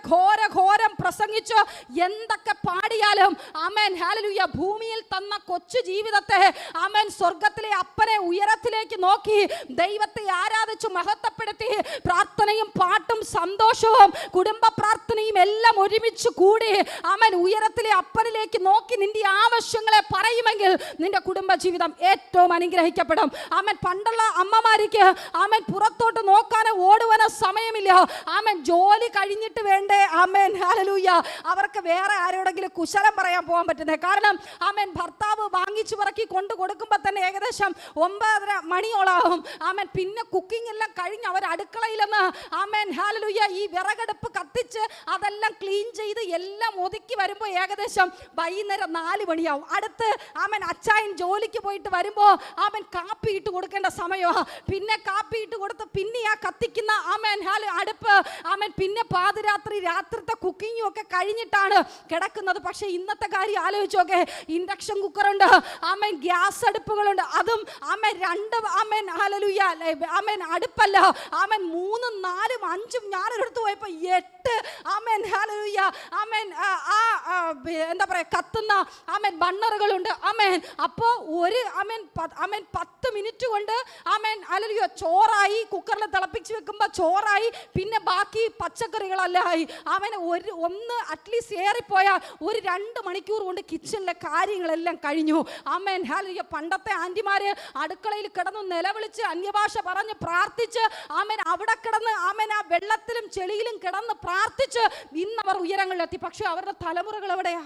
ഘോരം പ്രസംഗിച്ച്, എന്തൊക്കെ പാടിയാലും, ആമേൻ, ഹല്ലേലൂയ, ഭൂമിയിൽ തന്ന കൊച്ചു ജീവിതത്തെ, ആമേൻ, സ്വർഗത്തിലെ അപ്പനെ ഉയരത്തിലേക്ക് നോക്കി ദൈവത്തെ ആരാധിച്ച് മഹത്വപ്പെടുത്തി, പ്രാർത്ഥനയും പാട്ടും സന്തോഷവും കുടുംബ പ്രാർത്ഥനയും എല്ലാം ഒരുമിച്ച് കൂടി, ആമേൻ, ഉയരത്തിലെ അപ്പനിലേക്ക് നോക്കി നിന്റെ ആവശ്യങ്ങളെ പറയുമെങ്കിൽ നിന്റെ കുടുംബ ജീവിതം ഏറ്റവും അനുഗ്രഹിക്കപ്പെടും. ആമേൻ, പണ്ടുള്ള അമ്മമാർക്ക്, ആമേൻ, പുറത്തോട്ട് നോക്കാനോ ഓടുവാനോ സമയമില്ല. ആമേൻ, ജോലി കഴിഞ്ഞിട്ട് വേണ്ടേ, ആമേൻ, ഹല്ലേലൂയ, അവർക്ക് വേറെ ആരോടെങ്കിലും കുശലം പറയാൻ പോകാൻ പറ്റുന്നത്. കാരണം, ആമേൻ, ഭർത്താവ് വാങ്ങിച്ചു പറക്കി കൊണ്ടു കൊടുക്കുമ്പോൾ തന്നെ ഏകദേശം 9:30 മണിയോളാവും. ആമേൻ, പിന്നെ കുക്കിംഗ് എല്ലാം കഴിഞ്ഞ് അവർ അടുക്കളയിലെന്ന്, ആമേൻ, ഹല്ലേലൂയ, ഈ വിറകടുപ്പ് കത്തിച്ച് അതെല്ലാം ക്ലീൻ ചെയ്ത് എല്ലാം ഒതുക്കി വരുമ്പോൾ ഏകദേശം വൈകുന്നേരം 4 മണിയാവും. അടുത്ത്, ആമേൻ, അച്ചായൻ ജോലിക്ക് പോയിട്ട് വരുമ്പോൾ, ആമേൻ, കാപ്പി ഇട്ട് കൊടുക്കേണ്ട സമയം. പിന്നെ കാപ്പി ഇട്ട് കൊടുത്ത് പിന്നെ ആ കത്തിക്കുന്ന ആമേൻ അടുപ്പ് ആമേൻ പിന്നെ രാത്രിത്തെ കുക്കിങ്ങും ഒക്കെ കഴിഞ്ഞിട്ടാണ് കിടക്കുന്നത്. പക്ഷെ ഇന്നത്തെ കാര്യം ആലോചിച്ചോക്കെ, ഇൻഡക്ഷൻ കുക്കറുണ്ട്, ആമേൻ ഗ്യാസ് അടുപ്പുകളുണ്ട്. അതും ആമേൻ 2 ആമേൻ ഹല്ലേലൂയ ആമേൻ അടുപ്പല്ല, ആമേൻ 3, 4, 5 ഞാനൊരിടത്ത് പോയപ്പോൾ 8 ആമേൻ ഹല്ലേലൂയ ആമേൻ എന്താ പറയാ കത്തുന്ന ആമേൻ ബണ്ണറുകളുണ്ട്. ആമേൻ അപ്പോൾ ഒരു ആമേൻ 10 മിനിറ്റ് കൊണ്ട് ആമേൻ ഹല്ലേലൂയ ചോറായി. കുക്കറിൽ തിളപ്പിച്ച് വെക്കുമ്പോൾ ചോറായി. പിന്നെ ബാക്കി പച്ചക്കറികളല്ല ആയി. ആമേൻ ഒന്ന് അറ്റ്ലീസ്റ്റ് ഏറിപ്പോയാൽ ഒരു 2 മണിക്കൂർ കൊണ്ട് കിച്ചണിലെ കാര്യങ്ങളെല്ലാം കഴിഞ്ഞു. Amen hallelujah. പണ്ടത്തെ ആന്റിമാര് അടുക്കളയിൽ കിടന്ന് നിലവിളിച്ച് അന്യഭാഷ പറഞ്ഞ് പ്രാർത്ഥിച്ച് ആമേൻ അവിടെ കിടന്ന് ആമേൻ ആ വെള്ളത്തിലും ചെളിയിലും കിടന്ന് പ്രാർത്ഥിച്ച് ഇന്നവർ ഉയരങ്ങളിലെത്തി. പക്ഷെ അവരുടെ തലമുറകൾ എവിടെയാ?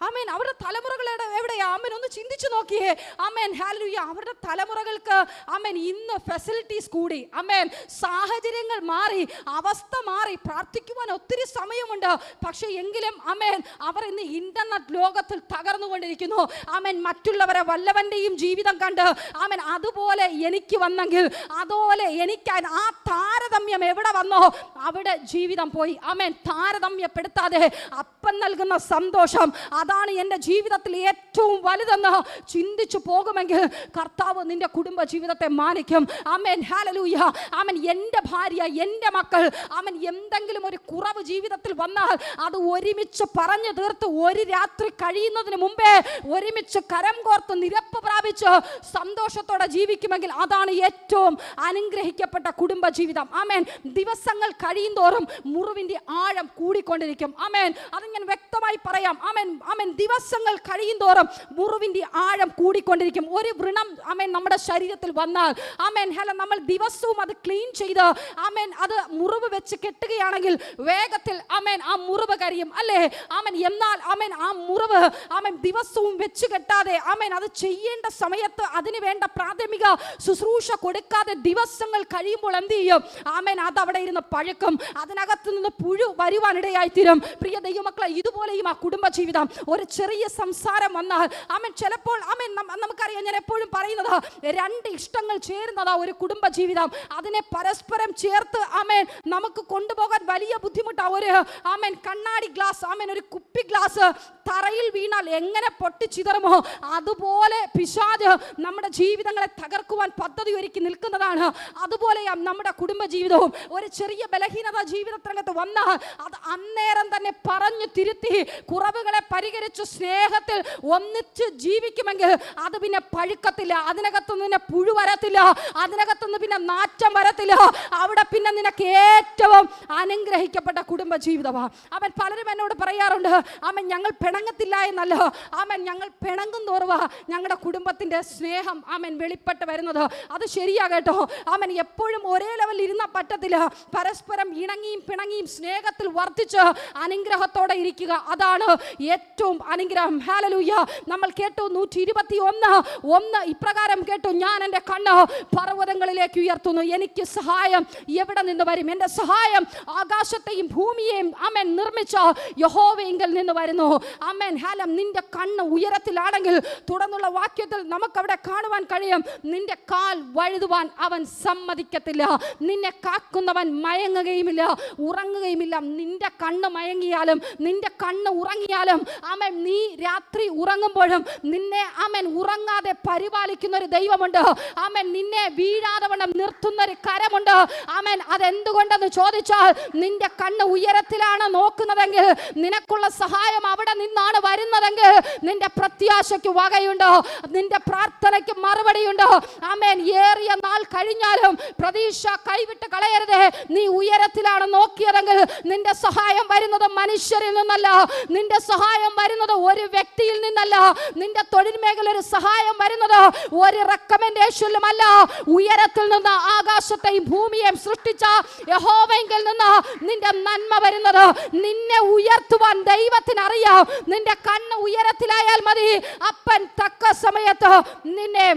ആമേൻ അവരുടെ തലമുറകൾ എവിടെയാ? ആമേൻ ഒന്ന് ചിന്തിച്ചു നോക്കിയേ. Amen hallelujah. അവരുടെ തലമുറകൾക്ക് ആമേൻ ഇന്ന് ഫെസിലിറ്റീസ് കൂടി, ആമേൻ സാഹചര്യങ്ങൾ മാറി, അവസ്ഥ മാറി, പ്രാർത്ഥിക്കുവാൻ ഒത്തിരി സമയമുണ്ട്. പക്ഷെ എങ്കിലും ആമേൻ അവർ ഇന്ന് ഇന്റർനെറ്റ് ലോകത്തിൽ തകർന്നുകൊണ്ടിരിക്കുന്നു. ആമേൻ മറ്റുള്ളവരെ വല്ലവന്റെയും ജീവിതം കണ്ട് ആമേൻ അതുപോലെ എനിക്ക് വന്നെങ്കിൽ, അതുപോലെ എനിക്ക് ആ താരതമ്യം എവിടെ വന്നോ അവിടെ ജീവിതം പോയി. ആമേൻ താരതമ്യപ്പെടുത്താതെ അപ്പൻ നൽകുന്ന സന്തോഷം അതാണ് എൻ്റെ ജീവിതത്തിൽ ഏറ്റവും വലുതെന്ന് ചിന്തിച്ചു പോകുമെങ്കിൽ കർത്താവ് നിന്റെ കുടുംബ ജീവിതത്തെ മാനിക്കും. Amen hallelujah. ആമേൻ എൻ്റെ ഭാര്യ, എൻ്റെ മക്കൾ ആമേൻ എന്തെങ്കിലും ഒരു കുറവ് ജീവിതത്തിൽ വന്നാൽ അത് ഒരുമിച്ച് പറഞ്ഞു തീർത്ത് ഒരു രാത്രി കഴിയുന്നതിന് മുമ്പേ ഒരുമിച്ച് കരം കോർത്ത് നിരപ്പ് പ്രാപിച്ച് സന്തോഷത്തോടെ ജീവിക്കുമെങ്കിൽ അതാണ് ഏറ്റവും അനുഗ്രഹിക്കപ്പെട്ട കുടുംബ ജീവിതം. ആമേൻ ദിവസങ്ങൾ കഴിയും തോറും മുറിവിൻ്റെ ആഴം കൂടിക്കൊണ്ടിരിക്കും. ആമേൻ അതിങ്ങനെ വ്യക്തമായി പറയാം. ആമേൻ ആമേൻ ദിവസങ്ങൾ കഴിയും തോറും മുറിവിൻ്റെ ആഴം കൂടിക്കൊണ്ടിരിക്കും. ഒരു വ്രണം ആമേൻ നമ്മുടെ ശരീരത്തിൽ വന്നാൽ ആമേൻ നമ്മൾ ദിവസവും അത് ക്ലീൻ ചെയ്ത് ആമേൻ അത് മുറിവ് വെച്ച് കെട്ടുകയാണെങ്കിൽ വേഗത്തിൽ ആമേൻ ആ മുറിവ് കരിയും അല്ലേ? ആമേൻ എന്നാൽ ആമേൻ ആ മുറിവ് ആമേൻ ദിവസവും വെച്ച് കെട്ടാതെ ആമേൻ അത് ചെയ്യേണ്ട സമയത്ത് അതിന് വേണ്ട പ്രാഥമിക ശുശ്രൂഷ കൊടുക്കാതെ ദിവസങ്ങൾ കഴിയുമ്പോൾ എന്ത് ചെയ്യും? ആമേൻ അത് അവിടെ ഇരുന്ന് പഴുക്കും. അതിനകത്ത് നിന്ന് പുഴു വരുവാനിടയായിത്തീരും. പ്രിയ ദൈവമക്കളെ, ഇതുപോലെയും ആ കുടുംബ ജീവിതം ഒരു ചെറിയ സംസാരം വന്നാൽ ആമേൻ ചിലപ്പോൾ ആമേൻ നമുക്കറിയാം, ഞാൻ എപ്പോഴും പറയുന്നത് 2 ഇഷ്ടങ്ങൾ ചേരുന്നതാ ഒരു കുടുംബ ജീവിതം. അതിനെ പരസ്പരം ചേർത്ത് ആമേൻ നമുക്ക് കൊണ്ടുപോകാൻ വലിയ ബുദ്ധിമുട്ടാണ്. ഒരു ആമേൻ കണ്ണാടി ഗ്ലാസ്, ആമേൻ ഒരു കുപ്പി ഗ്ലാസ് തറയിൽ വീണാൽ എങ്ങനെ പൊട്ടിച്ചിതറുമോ അതുപോലെ പിശാച് നമ്മുടെ ജീവിതങ്ങളെ തകർക്കുവാൻ പദ്ധതി ഒരുക്കി നിൽക്കുന്നതാണ്. അതുപോലെയാണ് നമ്മുടെ കുടുംബ ജീവിതവും. ഒരു ചെറിയ ബലഹീനത ജീവിതത്തിനകത്ത് വന്നാൽ അത് അന്നേരം തന്നെ പറഞ്ഞു തിരുത്തി കുറവുകളെ പരിഹരിച്ച് സ്നേഹത്തിൽ ഒന്നിച്ച് ജീവിക്കുമെങ്കിൽ അത് പിന്നെ പഴുക്കത്തില്ല. അതിനകത്തുനിന്ന് പിന്നെ പുഴു വരത്തില്ല, അതിനകത്തുനിന്ന് പിന്നെ നാറ്റം വരത്തില്ല. അവിടെ പിന്നെ നിനക്ക് ഏറ്റവും അനുഗ്രഹിക്കപ്പെട്ട കുടുംബ ജീവിതമാണ്. അവൻ പലരും എന്നോട് പറയാറുണ്ട്, ആമൻ ഞങ്ങൾ പിണങ്ങത്തില്ല എന്നല്ല, ആമൻ ഞങ്ങൾ പിണങ്ങും തോറുവാ ഞങ്ങളുടെ കുടുംബത്തിന്റെ സ്നേഹം ആമൻ വെളിപ്പെട്ട് വരുന്നത്. അത് ശരിയാ കേട്ടോ. ആമൻ എപ്പോഴും ഒരേ ലെവലിൽ ഇരുന്നാൽ പറ്റത്തില്ല. പരസ്പരം ഇണങ്ങിയും പിണങ്ങിയും സ്നേഹത്തിൽ വർദ്ധിച്ച് അനുഗ്രഹത്തോടെ ഇരിക്കുക, അതാണ് ഏറ്റവും അനുഗ്രഹം. ഹല്ലേലൂയ. നമ്മൾ കേട്ടു 121:1 ഇപ്രകാരം കേട്ടു, ഞാൻ എൻ്റെ കണ്ണ് പർവ്വതങ്ങളിലേക്ക് ഉയർത്തുന്നു, എനിക്ക് സഹായം എവിടെ നിന്ന് വരും? എൻ്റെ സഹായം ആകാശത്തെയും ഭൂമിയെയും ആമേൻ നിർമ്മിച്ച യഹോവയെങ്കിൽ നിന്ന് വരുന്നു. ആമേൻ. ഹല്ലേലൂയ. നിന്റെ കണ്ണ് ഉയരത്തിലാണെങ്കിൽ തുടർന്നുള്ള വാക്യത്തിൽ നമുക്കവിടെ കാണുവാൻ കഴിയും, നിന്റെ കാൽ വഴുതുവാൻ അവൻ സമ്മതിക്കത്തില്ല. നിന്നെ കാക്കുന്നവൻ മയങ്ങുകയുമില്ല, ഉറങ്ങുകയുമില്ല. നിന്റെ കണ്ണ് മയങ്ങിയാലും നിന്റെ കണ്ണ് ഉറങ്ങിയാലും ആമേൻ നീ രാത്രി ഉറങ്ങുമ്പോഴും നിന്നെ ആമേൻ ഉറങ്ങാതെ പരിപാലിക്കുന്ന ഒരു ദൈവമുണ്ട്. ആമേൻ നിന്നെ വീഴാതെ വണ്ണം നിർത്തുന്ന ഒരു കരമുണ്ട്. ആമേൻ. അതെന്തുകൊണ്ടെന്ന് ചോദിച്ചാൽ നിന്റെ കണ്ണ് ഉയരത്തിലാണ് നോക്കുന്നതെങ്കിൽ, നിനക്കുള്ള സഹായം അവിടെ നിന്നാണ് വരുന്നതെങ്കിൽ നിന്റെ പ്രത്യാശയ്ക്ക് വകയുണ്ട്, നിന്റെ പ്രാർത്ഥനയ്ക്ക് മറുപടിയുണ്ട്. ആമേൻ. ഏറിയ നാൾ കഴിഞ്ഞാലും പ്രതീക്ഷ കൈവിട്ട് കളയരുത്. നീ ഉയരത്തിലാണ് നോക്കിയതെങ്കിൽ നിന്റെ സഹായം വരുന്നത് മനുഷ്യരിൽ നിന്നല്ല, നിന്റെ സഹായം വരുന്നത് ഒരു വ്യക്തിയിൽ നിന്നല്ല, നിന്റെ തൊഴിൽ മേഖല ഒരു സഹായം വരുന്നത് ഒരു റെക്കമെൻഡേഷനിലുമല്ല, ഉയരത്തിൽ നിന്ന് ആകാശത്തെയും ഭൂമിയെയും സൃഷ്ടിച്ച യഹോവയെങ്കിൽ നിന്ന് നിന്റെ നന്മ വരുന്നത്. നിന്നെ ഉയർത്തുവാൻ ദൈവത്തിനറിയാം. നിന്റെ കണ്ണ് ഉയരത്തിലായാൽ മതി, അപ്പൻ തക്ക സമയത്ത് നിന്നെ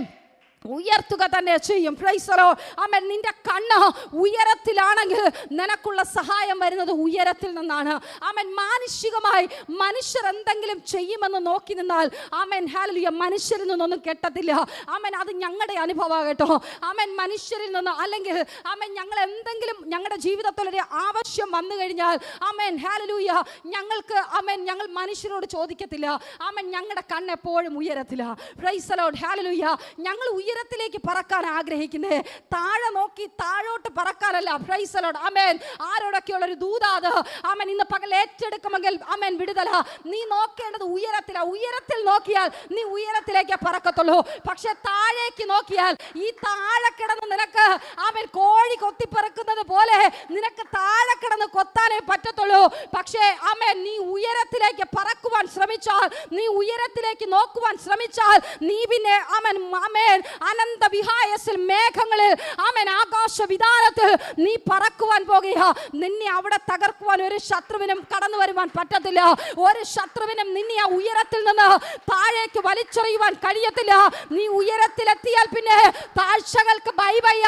ഉയർത്തുക തന്നെ ചെയ്യും. Praise the Lord. ആമേൻ. നിന്റെ കണ്ണ് ഉയരത്തിലാണെങ്കിൽ നിനക്കുള്ള സഹായം വരുന്നത് ഉയരത്തിൽ നിന്നാണ്. ആമേൻ. മാനുഷികമായി മനുഷ്യർ എന്തെങ്കിലും ചെയ്യുമെന്ന് നോക്കി നിന്നാൽ ആമേൻ ഹല്ലേലൂയ മനുഷ്യരിൽ നിന്നൊന്നും കെട്ടത്തില്ല. ആമേൻ. അത് ഞങ്ങളുടെ അനുഭവം കേട്ടോ. ആമേൻ. മനുഷ്യരിൽ നിന്ന് അല്ലെങ്കിൽ ആമേൻ ഞങ്ങൾ എന്തെങ്കിലും ഞങ്ങളുടെ ജീവിതത്തിലൊരു ആവശ്യം വന്നു കഴിഞ്ഞാൽ ആമേൻ ഹല്ലേലൂയ ഞങ്ങൾക്ക് ആമേൻ ഞങ്ങൾ മനുഷ്യരോട് ചോദിക്കത്തില്ല. ആമേൻ. ഞങ്ങളുടെ കണ്ണ് എപ്പോഴും ഉയരത്തിലാണ്. Praise the Lord. ഹല്ലേലൂയ. ഞങ്ങൾ ഉയരത്തിലേക്ക് പറക്കാൻ ആഗ്രഹിക്കുന്നേ, താഴെ നോക്കി താഴോട്ട് പറക്കാനല്ല. Praise the Lord. ആമേൻ. ആരോടൊക്കെയുള്ള ഒരു ദൂതാത് ആമേൻ ഇന്ന് പകൽ ഏറ്റെടുക്കുമെങ്കിൽ ആമേൻ വിടുതല. നീ നോക്കേണ്ടത് ഉയരത്തിലാണ്. ഉയരത്തിൽ നോക്കിയാൽ നീ ഉയരത്തിലേക്ക് പറക്കത്തുള്ളൂ. പക്ഷെ താഴേക്ക് നോക്കിയാൽ ഈ താഴെ കിടന്ന് നിനക്ക് ആമേൻ കോഴി കൊത്തിപ്പറക്കുന്നത് പോലെ നിനക്ക് താഴെ കിടന്ന് കൊത്താനേ പറ്റത്തുള്ളൂ. പക്ഷേ ആമേൻ നീ ഉയരത്തിലേക്ക് പറക്കുവാൻ ശ്രമിച്ചാൽ, നീ ഉയരത്തിലേക്ക് നോക്കുവാൻ ശ്രമിച്ചാൽ നീ പിന്നെ ആമേൻ ആമേൻ അനന്ത വിഹായസിൽ മേഘങ്ങളിൽ ആമേൻ ആകാശ വിധാനത്തിൽ നീ പറക്കുവാൻ പോകുക. നിന്നെ അവിടെ തകർക്കുവാൻ ഒരു ശത്രുവിനും കടന്നു വരുവാൻ പറ്റത്തില്ല. ഒരു ശത്രുവിനും നിന്നെ ആ ഉയരത്തിൽ നിന്ന് താഴേക്ക് വലിച്ചെറിയുവാൻ കഴിയത്തില്ല. നീ ഉയരത്തിലെത്തിയാൽ പിന്നെ താഴ്ചകൾക്ക് ബൈ ബൈ.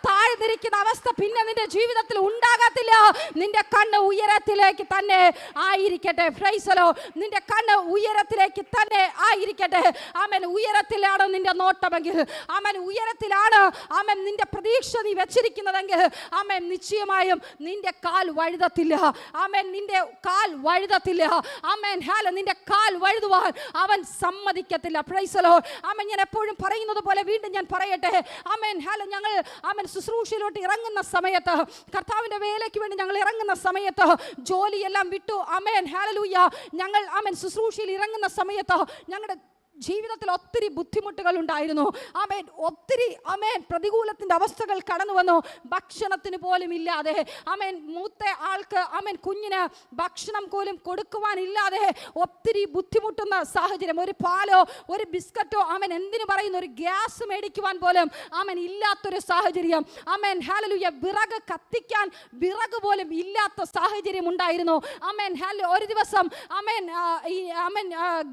താഴ്ന്നിരിക്കുന്ന അവസ്ഥ പിന്നെ നിന്റെ ജീവിതത്തിൽ ഉണ്ടാകത്തില്ല. നിന്റെ കണ്ണ് ഉയരത്തിലേക്ക് തന്നെ ആയിരിക്കട്ടെ. Price the Lord. നിന്റെ കണ്ണ് ഉയരത്തിലേക്ക് തന്നെ ആയിരിക്കട്ടെ. ആമേൻ. ഉയരത്തിലാണ് നിന്റെ നോട്ടമെങ്കിൽ, ആമേൻ ഉയരത്തിലാണ് ആമേൻ നിന്റെ പ്രതീക്ഷ നീ വെച്ചിരിക്കുന്നതെങ്കിൽ ആമേൻ നിശ്ചയമായും നിന്റെ കാൽ വഴുതത്തില്ല. ആമേൻ. നിന്റെ കാൽ വഴുതത്തില്ല. ആമേൻ. ഹാല നിന്റെ കാൽ വഴുതുവാൻ അവൻ സമ്മതിക്കത്തില്ല. Praise the Lord. ആമേൻ. ഞാൻ എപ്പോഴും പറയുന്നത് പോലെ വീണ്ടും ഞാൻ പറയട്ടെ. ആമേൻ. ഹാല ഞങ്ങൾ ആമേൻ ശുശ്രൂഷയിലോട്ട് ഇറങ്ങുന്ന സമയത്ത്, കർത്താവിന്റെ വേലയ്ക്ക് വേണ്ടി ഞങ്ങൾ ഇറങ്ങുന്ന സമയത്ത്, ജോലിയെല്ലാം വിട്ടു ആമേൻ ഹല്ലേലൂയ ഞങ്ങൾ ആമേൻ ശുശ്രൂഷയിൽ ഇറങ്ങുന്ന സമയത്ത് ഞങ്ങളുടെ ജീവിതത്തിൽ ഒത്തിരി ബുദ്ധിമുട്ടുകൾ ഉണ്ടായിരുന്നു. ആമേൻ. ഒത്തിരി ആമേൻ പ്രതികൂലത്തിന്റെ അവസ്ഥകൾ കടന്നു വന്നു. ഭക്ഷണത്തിന് പോലും ഇല്ലാതെ ആമേൻ മൂത്ത ആൾക്ക് ആമേൻ കുഞ്ഞിന് ഭക്ഷണം പോലും കൊടുക്കുവാനില്ലാതെ ഒത്തിരി ബുദ്ധിമുട്ടുന്ന സാഹചര്യം. ഒരു പാലോ ഒരു ബിസ്ക്കറ്റോ ആമേൻ എന്തിനു പറയുന്നു ഒരു ഗ്യാസ് മേടിക്കുവാൻ പോലും ആമേൻ ഇല്ലാത്തൊരു സാഹചര്യം. Amen hallelujah. വിറക് കത്തിക്കാൻ വിറക് പോലും ഇല്ലാത്ത സാഹചര്യം ഉണ്ടായിരുന്നു. Amen hallelujah. ഒരു ദിവസം ആമേൻ ആമേൻ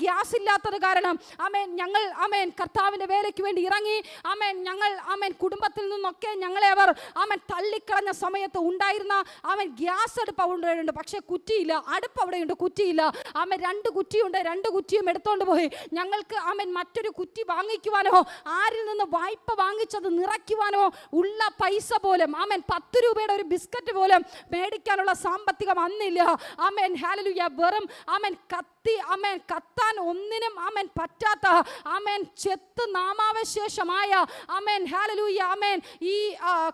ഗ്യാസ് ഇല്ലാത്തത് കാരണം ആമേൻ ഞങ്ങൾ ആമേൻ കർത്താവിന്റെ വേലയ്ക്ക് വേണ്ടി ഇറങ്ങി. ആമേൻ ഞങ്ങൾ ആമേൻ കുടുംബത്തിൽ നിന്നൊക്കെ ഞങ്ങളെ അവർ ആമേൻ തള്ളിക്കളഞ്ഞ സമയത്ത് ഉണ്ടായിരുന്ന ആമേൻ ഗ്യാസ് അടുപ്പ് അവിടെയുണ്ട്, പക്ഷെ കുറ്റിയില്ല. അടുപ്പ് അവിടെയുണ്ട്, കുറ്റിയില്ല. ആമേൻ 2 കുറ്റിയുണ്ട്. 2 കുറ്റിയും എടുത്തോണ്ട് പോയി. ഞങ്ങൾക്ക് ആമേൻ മറ്റൊരു കുറ്റി വാങ്ങിക്കുവാനോ ആരിൽ നിന്ന് വായ്പ വാങ്ങിച്ചത് നിറയ്ക്കുവാനോ ഉള്ള പൈസ പോലും ആമേൻ 10 രൂപയുടെ ഒരു ബിസ്ക്കറ്റ് പോലും മേടിക്കാനുള്ള സാമ്പത്തികം അന്നില്ല. Amen hallelujah. വെറും ആമേൻ കത്തി ആമേൻ കത്താൻ ഒന്നിനും ആമേൻ പറ്റാത്ത ആമേൻ ചെത്ത് നാമാവശേഷമായ ആമേൻ ഹല്ലേലൂയ ആമേൻ ഈ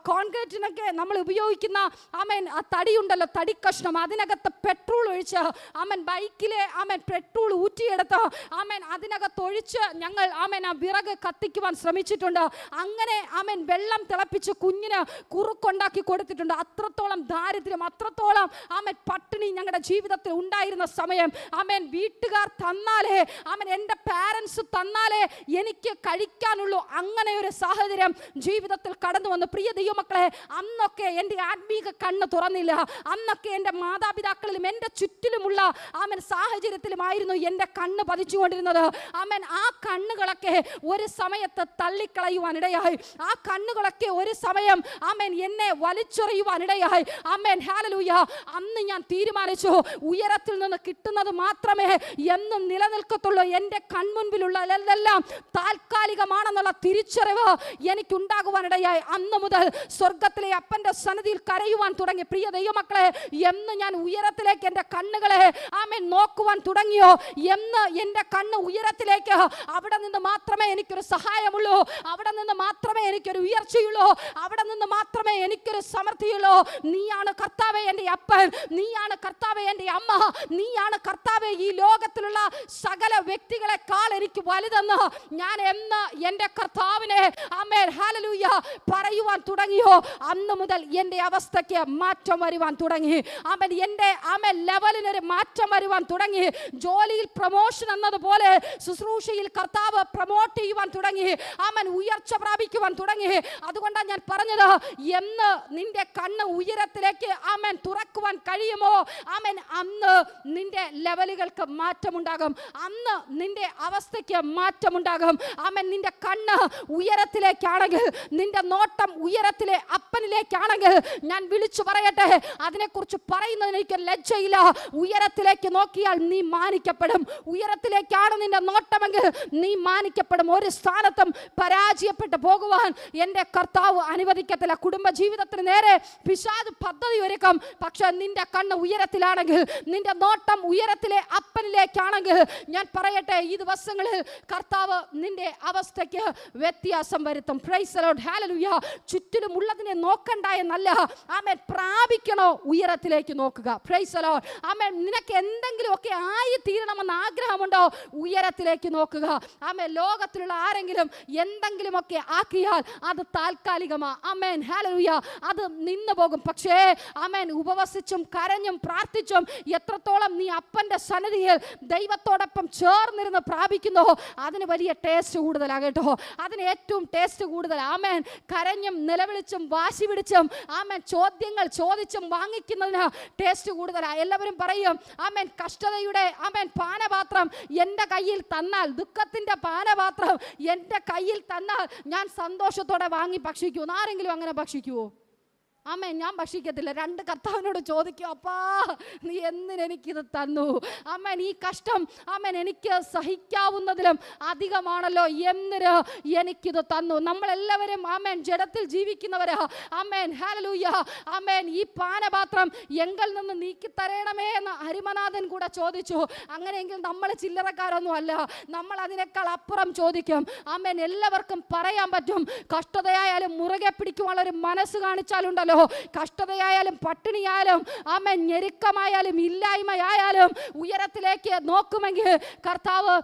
കോൺക്രീറ്റിനൊക്കെ നമ്മൾ ഉപയോഗിക്കുന്ന ആമേൻ തടിയുണ്ടല്ലോ, തടി കഷ്ണം, അതിനകത്ത് പെട്രോൾ ഒഴിച്ച് ആമേൻ ബൈക്കിലെ ആമേൻ പെട്രോൾ ഊറ്റിയെടുത്ത് ആമേൻ അതിനകത്ത് ഒഴിച്ച് ഞങ്ങൾ ആമേൻ ആ വിറക് കത്തിക്കുവാൻ ശ്രമിച്ചിട്ടുണ്ട്. അങ്ങനെ ആമേൻ വെള്ളം തിളപ്പിച്ച് കുഞ്ഞിന് കുറുക്കുണ്ടാക്കി കൊടുത്തിട്ടുണ്ട്. അത്രത്തോളം ദാരിദ്ര്യം, അത്രത്തോളം ആമേൻ പട്ടിണി ഞങ്ങളുടെ ജീവിതത്തിൽ ഉണ്ടായിരുന്ന സമയം ആമേൻ വീട്ടുകാർ തന്നാലേ ആമേൻ എൻ്റെ പാരൻസ് തന്നാലേ എനിക്ക് കഴിക്കാനുള്ളൂ. അങ്ങനെ ഒരു സാഹചര്യം ജീവിതത്തിൽ കടന്നു വന്നു. പ്രിയ ദൈവമക്കളെ, അന്നൊക്കെ എൻ്റെ ആത്മീക കണ്ണ് തുറന്നില്ല. അന്നൊക്കെ എൻ്റെ മാതാപിതാക്കളിലും എൻ്റെ ചുറ്റിലുമുള്ള ആമേൻ സാഹചര്യത്തിലുമായിരുന്നു എൻ്റെ കണ്ണ് പതിച്ചുകൊണ്ടിരുന്നത്. ആമേൻ ആ കണ്ണുകളൊക്കെ ഒരു സമയത്ത് തള്ളിക്കളയുവാനിടയായി. ആ കണ്ണുകളൊക്കെ ഒരു സമയം ആമേൻ എന്നെ വലിച്ചെറിയുവാനിടയായി. Amen hallelujah. അന്ന് ഞാൻ തീരുമാനിച്ചു, ഉയരത്തിൽ നിന്ന് കിട്ടുന്നത് മാത്രമേ എന്നും നിലനിൽക്കത്തുള്ളൂ. എൻ്റെ കൺമുൻപിലുള്ള എല്ലാം താൽക്കാലികമാണെന്നുള്ള തിരിച്ചറിവ് എനിക്കുണ്ടാകുവാനിടയായി. അന്ന് മുതൽ സ്വർഗത്തിലെ അപ്പൻ്റെ സന്നിധിയിൽ കരയുവാൻ തുടങ്ങി. പ്രിയ ദൈവമക്കളെ, എന്ന് ഞാൻ ഉയരത്തിലേക്ക് എൻ്റെ കണ്ണുകളെ ആമേൻ നോക്കുവാൻ തുടങ്ങിയോ, എന്ന് എൻ്റെ കണ്ണ് ഉയരത്തിലേക്ക്, അവിടെ നിന്ന് മാത്രമേ എനിക്കൊരു സഹായമുള്ളൂ, അവിടെ നിന്ന് മാത്രമേ എനിക്കൊരു ഉയർച്ചയുള്ളൂ, അവിടെ നിന്ന് മാത്രമേ എനിക്കൊരു സമൃദ്ധിയുള്ളൂ. നീയാണ് കർത്താവേ എൻ്റെ അപ്പൻ, നീയാണ് കർത്താവേ എൻ്റെ അമ്മ, നീയാണ് കർത്താവേ ഈ ലോകത്തിലുള്ള സകല വ്യക്തികളെക്കാൾ എനിക്ക് വലുതെന്ന് ഞാൻ എന്ന് എൻ്റെ കർത്താവിനെ ആമേൻ ഹല്ലേലൂയ പറയുവാൻ തുടങ്ങിയോ, അന്ന് മുതൽ എൻ്റെ അവസ്ഥയ്ക്ക് മാറ്റം വരുവാൻ തുടങ്ങി. ആമേൻ എൻ്റെ ആമേൻ ലെവലിനൊരു മാറ്റം വരുവാൻ തുടങ്ങി. ജോലിയിൽ പ്രൊമോഷൻ എന്നതുപോലെ ശുശ്രൂഷയിൽ കർത്താവ് പ്രൊമോട്ട് ചെയ്യുവാൻ തുടങ്ങി. ആമേൻ ഉയർച്ച പ്രാപിക്കുവാൻ തുടങ്ങി. അതുകൊണ്ടാണ് ഞാൻ പറഞ്ഞത്, എന്ന് നിന്റെ കണ്ണ് ഉയരത്തിലേക്ക് ആമേൻ തുറക്കുവാൻ കഴിയുമോ ആമേൻ അന്ന് നിന്റെ ലെവലുകൾക്ക് മാറ്റമുണ്ടാകും. അന്ന് നിന്റെ അവസ്ഥ അവസ്ഥയ്ക്ക് മാറ്റമുണ്ടാകും. ആമേൻ. നിന്റെ കണ്ണ് ഉയരത്തിലേക്കാണെങ്കിൽ, നിന്റെ നോട്ടം ഉയരത്തിലെ അപ്പനിലേക്കാണെങ്കിൽ, ഞാൻ വിളിച്ചു പറയട്ടെ, അതിനെക്കുറിച്ച് പറയുന്നതിന് എനിക്ക് ലജ്ജയില്ല. ഉയരത്തിലേക്ക് നോക്കിയാൽ നീ മാനിക്കപ്പെടും. ഉയരത്തിലേക്കാണ് നിന്റെ നോട്ടമെങ്കിൽ നീ മാനിക്കപ്പെടും. ഒരു സ്ഥാനത്തും പരാജയപ്പെട്ടു പോകുവാൻ എൻ്റെ കർത്താവ് അനുവദിക്കത്തില്ല. കുടുംബ ജീവിതത്തിന് നേരെ പിശാച് പദ്ധതി ഒരുക്കും. പക്ഷെ നിന്റെ കണ്ണ് ഉയരത്തിലാണെങ്കിൽ, നിന്റെ നോട്ടം ഉയരത്തിലെ അപ്പനിലേക്കാണെങ്കിൽ, ഞാൻ പറയട്ടെ, ഈ ദിവസങ്ങളിൽ കർത്താവ് നിന്റെ അവസ്ഥയ്ക്ക് വ്യത്യാസം വരുത്തും. Praise the Lord. ഹല്ലേലൂയ. ചുറ്റിലും ഉള്ളതിനെ നോക്കണ്ട എന്നല്ല, ആമേൻ, പ്രാപിക്കണോ ഉയരത്തിലേക്ക് നോക്കുക. Praise the Lord. ആമേൻ. നിനക്ക് എന്തെങ്കിലുമൊക്കെ ആയി തീരണമെന്ന് ആഗ്രഹമുണ്ടോ, ഉയരത്തിലേക്ക് നോക്കുക. ആമേൻ. ലോകത്തിലുള്ള ആരെങ്കിലും എന്തെങ്കിലുമൊക്കെ ആക്കിയാൽ അത് താൽക്കാലികമാ. ആമേൻ. ഹല്ലേലൂയ. അത് നിന്നു പോകും. പക്ഷേ ആമേൻ, ഉപവസിച്ചും കരഞ്ഞും പ്രാർത്ഥിച്ചും എത്രത്തോളം നീ അപ്പന്റെ സന്നിധിയിൽ ദൈവത്തോടൊപ്പം ചേർന്നിരുന്ന് പ്രാപിക്കുന്നോ, അതിന് വലിയ ടേസ്റ്റ് കൂടുതലാകട്ടോ. അതിന് ഏറ്റവും ടേസ്റ്റ് കൂടുതൽ. ആമേൻ. കരഞ്ഞും നിലവിളിച്ചും വാശി പിടിച്ചും ആമേൻ ചോദ്യങ്ങൾ ചോദിച്ചും വാങ്ങിക്കുന്നതിന് ടേസ്റ്റ് കൂടുതലാണ്. എല്ലാവരും പറയും, ആമേൻ, കഷ്ടതയുടെ ആമേൻ പാനപാത്രം എൻ്റെ കയ്യിൽ തന്നാൽ, ദുഃഖത്തിൻ്റെ പാനപാത്രം എൻ്റെ കയ്യിൽ തന്നാൽ ഞാൻ സന്തോഷത്തോടെ വാങ്ങി ഭക്ഷിക്കൂ. ആരെങ്കിലും അങ്ങനെ ഭക്ഷിക്കുവോ? ആമേൻ. ഞാൻ ഭക്ഷിക്കത്തില്ല. രണ്ട് കർത്താവിനോട് ചോദിക്കും, അപ്പാ നീ എന്തിനെനിക്കിത് തന്നു? ആമേൻ. ഈ കഷ്ടം ആമേൻ എനിക്ക് സഹിക്കാവുന്നതിലും അധികമാണല്ലോ, എന്തിന് എനിക്കിത് തന്നു? നമ്മളെല്ലാവരും ആമേൻ ജഡത്തിൽ ജീവിക്കുന്നവരാ. ആമേൻ. ഹല്ലേലൂയ. ആമേൻ. ഈ പാനപാത്രം എങ്കിൽ നിന്ന് നീക്കി തരണമേ എന്ന് അരിമനാഥൻ കൂടെ ചോദിച്ചു. അങ്ങനെയെങ്കിൽ നമ്മൾ ചില്ലറക്കാരൊന്നും അല്ല, നമ്മൾ അതിനേക്കാൾ അപ്പുറം ചോദിക്കും. ആമേൻ. എല്ലാവർക്കും പറയാൻ പറ്റും, കഷ്ടതയായാലും മുറുകെ പിടിക്കുവാനുള്ള ഒരു മനസ്സ് കാണിച്ചാലുണ്ടല്ലോ, കഷ്ടതയായാലും പട്ടിണിയായാലും ആമേൻ ഞെരുക്കമായാലും ഇല്ലായ്മയായാലും ഉയരത്തിലേക്ക് നോക്കുമെങ്കിൽ കർത്താവ്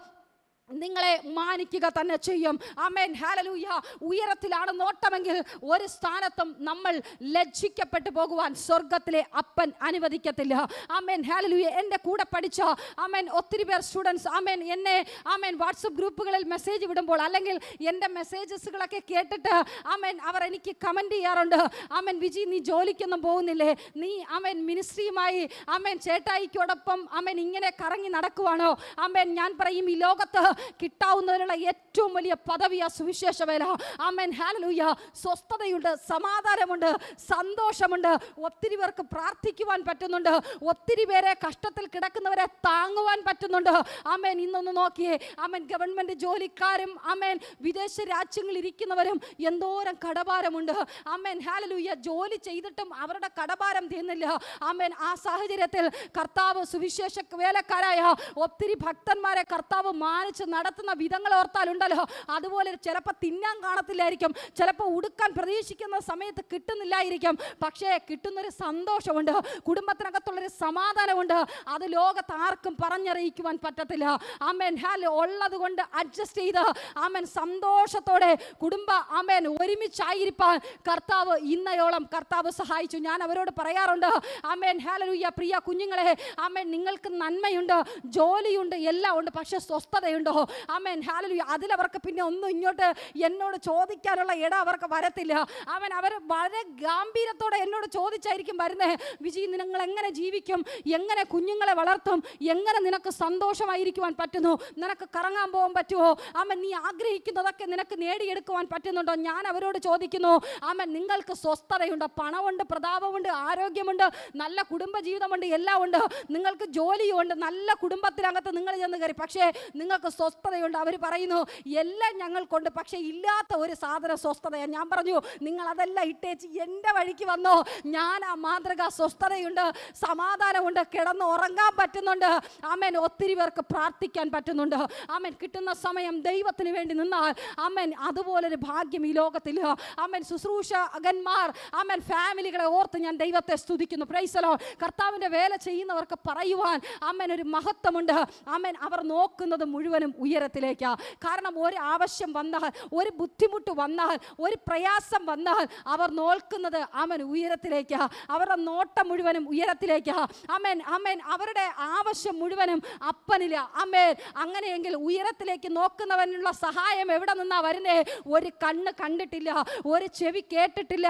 നിങ്ങളെ മാനിക്കുക തന്നെ ചെയ്യും. ആമേൻ. ഹല്ലേലൂയ. ഉയരത്തിലാണ് നോട്ടമെങ്കിൽ ഒരു സ്ഥാനത്തും നമ്മൾ ലജ്ജിക്കപ്പെട്ടു പോകുവാൻ സ്വർഗത്തിലെ അപ്പൻ അനുവദിക്കത്തില്ല. ആമേൻ. ഹല്ലേലൂയ. എൻ്റെ കൂടെ പഠിച്ച ആമേൻ ഒത്തിരി പേർ സ്റ്റുഡൻസ് ആമേൻ എന്നെ ആമേൻ വാട്സപ്പ് ഗ്രൂപ്പുകളിൽ മെസ്സേജ് വിടുമ്പോൾ, അല്ലെങ്കിൽ എൻ്റെ മെസ്സേജസുകളൊക്കെ കേട്ടിട്ട് ആമേൻ അവർ എനിക്ക് കമൻറ്റ് ചെയ്യാറുണ്ട്. ആമേൻ, വിജി നീ ജോലിക്കൊന്നും പോകുന്നില്ലേ? നീ ആമേൻ മിനിസ്ട്രിയുമായി ആമേൻ ചേട്ടായിക്കോടൊപ്പം ആമേൻ ഇങ്ങനെ കറങ്ങി നടക്കുവാണോ? ആമേൻ, ഞാൻ പറയും, ഈ ലോകത്ത് കിട്ടാവുന്നതിനുള്ള ഏറ്റവും വലിയ പദവിയാ സുവിശേഷ വേല. ആമേൻ. ഹല്ലേലൂയ. സ്വസ്ഥതയുണ്ട്, സമാധാനമുണ്ട്, സന്തോഷമുണ്ട്. ഒത്തിരി പേർക്ക് പ്രാർത്ഥിക്കുവാൻ പറ്റുന്നുണ്ട്. ഒത്തിരി പേരെ കഷ്ടത്തിൽ കിടക്കുന്നവരെ താങ്ങുവാൻ പറ്റുന്നുണ്ട്. ആമേൻ. ഇന്നൊന്ന് നോക്കിയേ, ആമേൻ, ഗവൺമെന്റ് ജോലിക്കാരും ആമേൻ വിദേശ രാജ്യങ്ങളിൽ ഇരിക്കുന്നവരും എന്തോരം കടഭാരമുണ്ട്. ആമേൻ. ഹല്ലേലൂയ. ജോലി ചെയ്തിട്ടും അവരുടെ കടഭാരം തീർന്നില്ല. ആമേൻ. ആ സാഹചര്യത്തിൽ കർത്താവ് സുവിശേഷ വേലക്കാരായ ഒത്തിരി ഭക്തന്മാരെ കർത്താവ് മാനിച്ച് നടത്തുന്ന വിധങ്ങൾ ഓർത്താലുണ്ടല്ലോ, അതുപോലെ ചിലപ്പോൾ തിന്നാൻ കാണത്തില്ലായിരിക്കും, ചിലപ്പോൾ ഉടുക്കാൻ പ്രതീക്ഷിക്കുന്ന സമയത്ത് കിട്ടുന്നില്ലായിരിക്കും. പക്ഷേ കിട്ടുന്നൊരു സന്തോഷമുണ്ട്, കുടുംബത്തിനകത്തുള്ളൊരു സമാധാനമുണ്ട്. അത് ലോകത്ത് ആർക്കും പറഞ്ഞറിയിക്കുവാൻ പറ്റത്തില്ല. ആമേൻ. ഉള്ളത് കൊണ്ട് അഡ്ജസ്റ്റ് ചെയ്ത് ആമേൻ സന്തോഷത്തോടെ കുടുംബ ആമേൻ ഒരുമിച്ചായിരിക്കാൻ കർത്താവ് ഇന്നയോളം കർത്താവ് സഹായിച്ചു. ഞാൻ അവരോട് പറയാറുണ്ട്, ആമേൻ. ഹല്ലേലൂയ. പ്രിയ കുഞ്ഞുങ്ങളെ, ആമേൻ, നിങ്ങൾക്ക് നന്മയുണ്ട്, ജോലിയുണ്ട്, എല്ലാം ഉണ്ട്, പക്ഷെ സ്വസ്ഥതയുണ്ടോ? ആമേൻ. ഹല്ലേലൂയ. അതിലവർക്ക് പിന്നെ ഒന്നും ഇങ്ങോട്ട് എന്നോട് ചോദിക്കാനുള്ള ഇടം അവർക്ക് വരത്തില്ല. ആമേൻ. അവർ വളരെ ഗാംഭീര്യത്തോടെ എന്നോട് ചോദിച്ചായിരിക്കും വരുന്നത്, വിജി നിങ്ങൾ എങ്ങനെ ജീവിക്കും, എങ്ങനെ കുഞ്ഞുങ്ങളെ വളർത്തും, എങ്ങനെ നിനക്ക് സന്തോഷമായിരിക്കുവാൻ പറ്റുന്നു, നിനക്ക് കറങ്ങാൻ പോകാൻ പറ്റുമോ, ആമേൻ, നീ ആഗ്രഹിക്കുന്നതൊക്കെ നിനക്ക് നേടിയെടുക്കുവാൻ പറ്റുന്നുണ്ടോ? ഞാൻ അവരോട് ചോദിക്കുന്നു, ആമേൻ, നിങ്ങൾക്ക് സ്വസ്ഥതയുണ്ട്, പണമുണ്ട്, പ്രതാപമുണ്ട്, ആരോഗ്യമുണ്ട്, നല്ല കുടുംബ ജീവിതമുണ്ട്, എല്ലാം ഉണ്ട്, നിങ്ങൾക്ക് ജോലിയുണ്ട്, നല്ല കുടുംബത്തിനകത്ത് നിങ്ങൾ ചെന്ന് കയറി, പക്ഷേ നിങ്ങൾക്ക് സ്വസ്ഥതയുണ്ട്. അവർ പറയുന്നു എല്ലാം ഞങ്ങൾക്കുണ്ട്, പക്ഷേ ഇല്ലാത്ത ഒരു സാധന സ്വസ്ഥതയാണ്. ഞാൻ പറഞ്ഞു, നിങ്ങൾ അതെല്ലാം ഇട്ടേച്ച് എൻ്റെ വഴിക്ക് വന്നോ, ഞാൻ ആ മാതൃക സ്വസ്ഥതയുണ്ട്, സമാധാനമുണ്ട്, കിടന്ന് ഉറങ്ങാൻ പറ്റുന്നുണ്ട്. ആമേൻ. ഒത്തിരി പേർക്ക് പ്രാർത്ഥിക്കാൻ പറ്റുന്നുണ്ട്. ആമേൻ. കിട്ടുന്ന സമയം ദൈവത്തിന് വേണ്ടി നിന്നാൽ ആമേൻ അതുപോലൊരു ഭാഗ്യം ഈ ലോകത്തില്ല. ആമേൻ. ശുശ്രൂഷകന്മാർ ആമേൻ ഫാമിലികളെ ഓർത്ത് ഞാൻ ദൈവത്തെ സ്തുതിക്കുന്നു. Price the Lord. കർത്താവിൻ്റെ വേല ചെയ്യുന്നവർക്ക് പറയുവാൻ ആമേൻ ഒരു മഹത്വമുണ്ട്. ആമേൻ. അവർ നോക്കുന്നത് മുഴുവനും ഉയരത്തിലേക്കാണ്. കാരണം ഒരു ആവശ്യം വന്നാൽ, ഒരു ബുദ്ധിമുട്ട് വന്നാൽ, ഒരു പ്രയാസം വന്നാൽ അവർ നോക്കുന്നത് ആമേൻ ഉയരത്തിലേക്കാണ്. അവരുടെ നോട്ടം മുഴുവനും ഉയരത്തിലേക്കാണ്. ആമേൻ. ആമേൻ. അവരുടെ ആവശ്യം മുഴുവനും അപ്പനില്ല. ആമേൻ. അങ്ങനെയെങ്കിൽ ഉയരത്തിലേക്ക് നോക്കുന്നവനുള്ള സഹായം എവിടെ നിന്നാ വരുന്നേ? ഒരു കണ്ണ് കണ്ടിട്ടില്ല, ഒരു ചെവി കേട്ടിട്ടില്ല,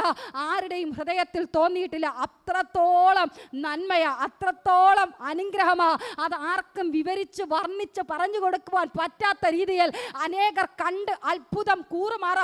ആരുടെയും ഹൃദയത്തിൽ തോന്നിയിട്ടില്ല. അത്രത്തോളം നന്മയാ, അത്രത്തോളം അനുഗ്രഹമാ. അത് ആർക്കും വിവരിച്ച് വർണ്ണിച്ച് പറഞ്ഞു കൊടുക്കുവാൻ പറ്റാത്ത രീതിയിൽ അനേകർ കണ്ട് അത്ഭുതം കൂറുമാറ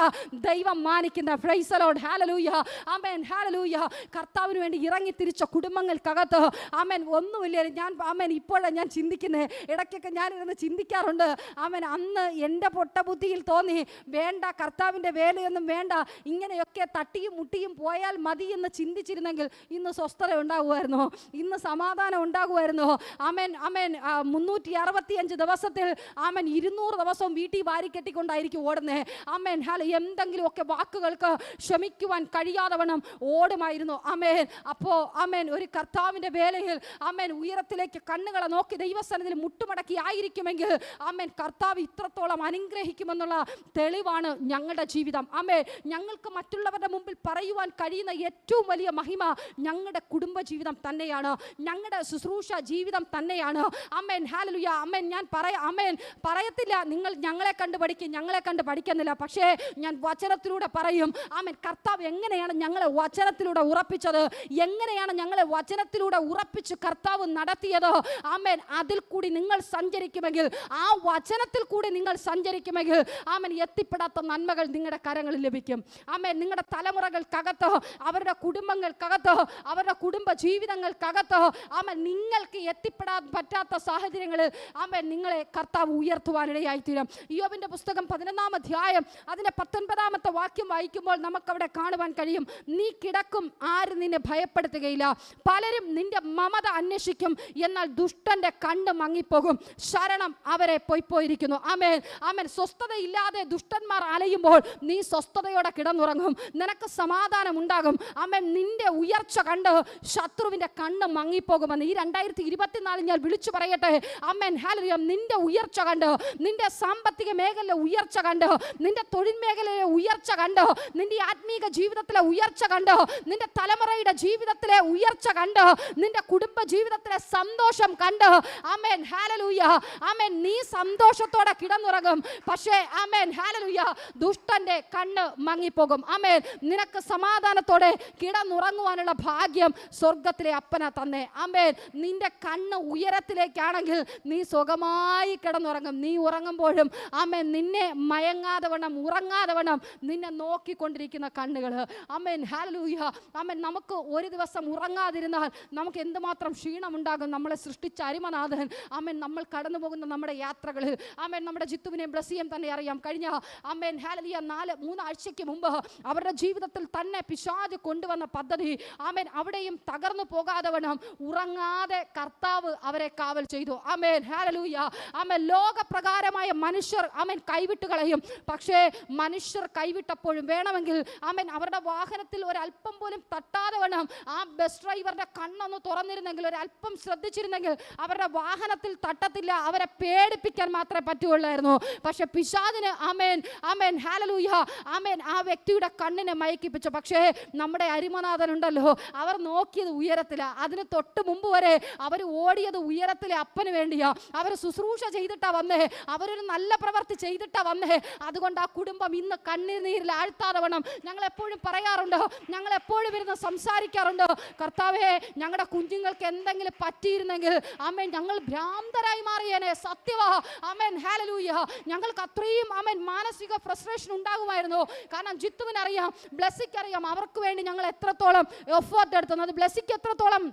ദൈവം മാനിക്കുന്ന praise the Lord hallelujah amen hallelujah കർത്താവിന് വേണ്ടി ഇറങ്ങി തിരിച്ച കുടുംബങ്ങൾക്കകത്ത് ആമേൻ ഒന്നുമില്ല. ഞാൻ ആമേൻ ഇപ്പോഴാണ് ഞാൻ ചിന്തിക്കുന്നത്, ഇടയ്ക്കൊക്കെ ഞാൻ ഇരുന്ന് ചിന്തിക്കാറുണ്ട്. ആമേൻ അന്ന് എൻ്റെ പൊട്ടബുദ്ധിയിൽ തോന്നി വേണ്ട കർത്താവിൻ്റെ വേലയൊന്നും വേണ്ട, ഇങ്ങനെയൊക്കെ തട്ടിയും മുട്ടിയും പോയാൽ മതി എന്ന് ചിന്തിച്ചിരുന്നെങ്കിൽ ഇന്ന് സ്വസ്ഥത ഉണ്ടാകുമായിരുന്നു, ഇന്ന് സമാധാനം ഉണ്ടാകുമായിരുന്നു. ആമേൻ ആമേൻ 365 ദിവസത്തിൽ ആമേൻ 200 ദിവസവും വീട്ടിൽ വാരിക്കെട്ടിക്കൊണ്ടായിരിക്കും ഓടുന്നത്. ആമേൻ എന്തെങ്കിലുമൊക്കെ വാക്കുകൾക്ക് ക്ഷമിക്കുവാൻ കഴിയാതെ വണ്ണം ഓടുമായിരുന്നു. ആമേൻ അപ്പോൾ ആമേൻ ഒരു കർത്താവിൻ്റെ വേലയിൽ ആമേൻ ഉയരത്തിലേക്ക് കണ്ണുകളെ നോക്കി ദൈവസന്നിധിയിൽ മുട്ടുമടക്കി ആയിരിക്കുമെങ്കിൽ ആമേൻ കർത്താവ് ഇത്രത്തോളം അനുഗ്രഹിക്കുമെന്നുള്ള തെളിവാണ് ഞങ്ങളുടെ ജീവിതം. ആമേൻ ഞങ്ങൾക്ക് മറ്റുള്ളവരുടെ മുമ്പിൽ പറയുവാൻ കഴിയുന്ന ഏറ്റവും വലിയ മഹിമ ഞങ്ങളുടെ കുടുംബ ജീവിതം തന്നെയാണ്, ഞങ്ങളുടെ ശുശ്രൂഷ ജീവിതം തന്നെയാണ്. ആമേൻ ഹല്ലേലൂയ ആമേൻ ഞാൻ ആമേൻ പറയത്തില്ല നിങ്ങൾ ഞങ്ങളെ കണ്ട് പഠിക്കും, ഞങ്ങളെ കണ്ട് പഠിക്കുന്നില്ല, പക്ഷേ ഞാൻ വചനത്തിലൂടെ പറയും. ആമേൻ കർത്താവ് എങ്ങനെയാണ് ഞങ്ങളെ വചനത്തിലൂടെ ഉറപ്പിച്ചത്, എങ്ങനെയാണ് ഞങ്ങളെ വചനത്തിലൂടെ ഉറപ്പിച്ച് കർത്താവ് നടത്തിയത്. ആമേൻ അതിൽ കൂടി നിങ്ങൾ സഞ്ചരിക്കുമെങ്കിൽ, ആ വചനത്തിൽ കൂടി നിങ്ങൾ സഞ്ചരിക്കുമെങ്കിൽ ആമേൻ എത്തിപ്പെടാത്ത നന്മകൾ നിങ്ങളുടെ കരങ്ങളിൽ ലഭിക്കും. ആമേൻ നിങ്ങളുടെ തലമുറകൾക്കകത്ത്, അവരുടെ കുടുംബങ്ങൾക്കകത്ത്, അവരുടെ കുടുംബ ജീവിതങ്ങൾക്കകത്ത് ആമേൻ നിങ്ങൾക്ക് എത്തിപ്പെടാൻ പറ്റാത്ത സാഹചര്യങ്ങളിൽ ആമേൻ നിങ്ങളെ കർത്താവ് ഉയർത്തുവാനിടയായിത്തീരും. ഇയ്യോബിന്റെ പുസ്തകം 11-ാം അധ്യായം അതിന്റെ 19-ാമത്തെ വാക്യം വായിക്കുമ്പോൾ നമുക്കവിടെ കാണുവാൻ കഴിയും, നീ കിടക്കും ആരും നിന്നെ ഭയപ്പെടുത്തുകയില്ല, പലരും നിന്റെ മമത അന്വേഷിക്കും, എന്നാൽ ദുഷ്ടന്റെ കണ്ണ് മങ്ങിപ്പോകും, ശരണം അവരെ പോയിരിക്കുന്നു. ആമേൻ ആമേൻ സ്വസ്ഥതയില്ലാതെ ദുഷ്ടന്മാർ അലയുമ്പോൾ നീ സ്വസ്ഥതയോടെ കിടന്നുറങ്ങും, നിനക്ക് സമാധാനം ഉണ്ടാകും. ആമേൻ നിന്റെ ഉയർച്ച കണ്ട് ശത്രുവിന്റെ കണ്ണ് മങ്ങിപ്പോകുമെന്ന് ഈ 2024 ഞാൻ വിളിച്ചു പറയട്ടെ. ആമേൻ ഹല്ലേലൂയ നിന്റെ ഉയർച്ച കണ്ട്, നിന്റെ സാമ്പത്തിക മേഖലയിലെ ഉയർച്ച കണ്ട്, നിന്റെ തൊഴിൽ മേഖലയിലെ ഉയർച്ച കണ്ട്, നിന്റെ ആത്മീക ജീവിതത്തിലെ ഉയർച്ച കണ്ട്, നിന്റെ തലമുറയുടെ ജീവിതത്തിലെ ഉയർച്ച കണ്ട്, നിന്റെ കുടുംബ ജീവിതത്തിലെ സന്തോഷം കണ്ട് ആമേൻ ഹല്ലേലൂയ ആമേൻ നീ സന്തോഷത്തോടെ കിടന്നുറങ്ങും. പക്ഷേ ആമേൻ ഹല്ലേലൂയ ദുഷ്ടന്റെ കണ്ണ് മങ്ങിപ്പോകും. ആമേൻ നിനക്ക് സമാധാനത്തോടെ കിടന്നുറങ്ങുവാനുള്ള ഭാഗ്യം സ്വർഗത്തിലെ അപ്പന തന്നെ. ആമേൻ നിന്റെ കണ്ണ് ഉയരത്തിലേക്കാണെങ്കിൽ നീ സുഖമായി കിടന്നുറങ്ങും. നീ ഉറങ്ങുമ്പോഴും ആമേൻ നിന്നെ മയങ്ങാതെ വണ്ണം, ഉറങ്ങാതെ വണ്ണം നിന്നെ നോക്കിക്കൊണ്ടിരിക്കുന്ന കണ്ണുകൾ. ആമേൻ ഹല്ലേലൂയ ആമേൻ നമുക്ക് ഒരു ദിവസം ഉറങ്ങാതിരുന്നാൽ നമുക്ക് എന്തുമാത്രം ക്ഷീണമുണ്ടാകും. നമ്മളെ സൃഷ്ടിച്ച അരിമനാഥൻ ആമേൻ നമ്മൾ കടന്നു പോകുന്ന നമ്മുടെ യാത്രകളിൽ ആമേൻ നമ്മുടെ ജിത്തുവിനെയും ബ്ലസ്സിയെയും തന്നെ അറിയാം. കഴിഞ്ഞ ആമേൻ ഹല്ലേലൂയ 3 ആഴ്ചയ്ക്ക് മുമ്പ് അവരുടെ ജീവിതത്തിൽ തന്നെ പിശാച് കൊണ്ടുവന്ന പദ്ധതി ആമേൻ അവിടെയും തകർന്നു പോകാതെ വണ്ണം ഉറങ്ങാതെ കർത്താവ് അവരെ കാവൽ ചെയ്തു. ആമേൻ ഹല്ലേലൂയ ആമേൻ ലോകപ്രകാരമായ മനുഷ്യർ ആമേൻ കൈവിട്ട് കളയും. പക്ഷേ മനുഷ്യർ കൈവിട്ടപ്പോഴും വേണമെങ്കിൽ ആമേൻ അവരുടെ വാഹനത്തിൽ ഒരല്പം പോലും തട്ടാതെ വണ്ണം ആ ബസ് ഡ്രൈവറുടെ കണ്ണൊന്ന് തുറന്നിരുന്നെങ്കിൽ, ഒരല്പം ശ്രദ്ധിച്ചിരുന്നെങ്കിൽ അവരുടെ വാഹനത്തിൽ തട്ടത്തില്ല. അവരെ പേടിപ്പിക്കാൻ മാത്രമേ പറ്റുകയുള്ളായിരുന്നു. പക്ഷെ പിശാചിന് ആമേൻ ആമേൻ ഹല്ലേലൂയ ആമേൻ ആ വ്യക്തിയുടെ കണ്ണിനെ മയക്കിപ്പിച്ചു. പക്ഷേ നമ്മുടെ അരിമനാഥനുണ്ടല്ലോ, അവർ നോക്കിയത് ഉയരത്തില. അതിന് തൊട്ട് മുമ്പ് വരെ അവർ ഓടിയത് ഉയരത്തിലെ അപ്പന് വേണ്ടിയാ. അവർ ശുശ്രൂഷ ചെയ്തിട്ടാ വന്നേ, അവരൊരു നല്ല പ്രവൃത്തി ചെയ്തിട്ടാ വന്നേ. അതുകൊണ്ട് ആ കുടുംബം ഇന്ന് കണ്ണീരിൽ ആഴ്ത്താതെ വേണം. ഞങ്ങൾ എപ്പോഴും പറയാറുണ്ട്, ഞങ്ങൾ എപ്പോഴും ഇരുന്ന് സംസാരിക്കാറുണ്ട്, കർത്താവേ ഞങ്ങളുടെ കുഞ്ഞുങ്ങൾക്ക് എന്തെങ്കിലും പറ്റിയിരുന്നെങ്കിൽ ആമേൻ ഞങ്ങൾ ഭ്രാന്തരായി മാറിയേനെ. സത്യവാ ആമേൻ ഹല്ലേലൂയ ഞങ്ങൾക്ക് അത്രയും ആമേൻ മാനസിക ഫ്രസ്ട്രേഷൻ ഉണ്ടാകുമായിരുന്നു. കാരണം ജിത്തുവിനറിയാം, ബ്ലെസ്സിക്കറിയാം അവർക്ക് വേണ്ടി ഞങ്ങൾ എത്രത്തോളം എഫേർട്ട് എടുത്തത്. ബ്ലെസ്സിക്ക് എത്രത്തോളം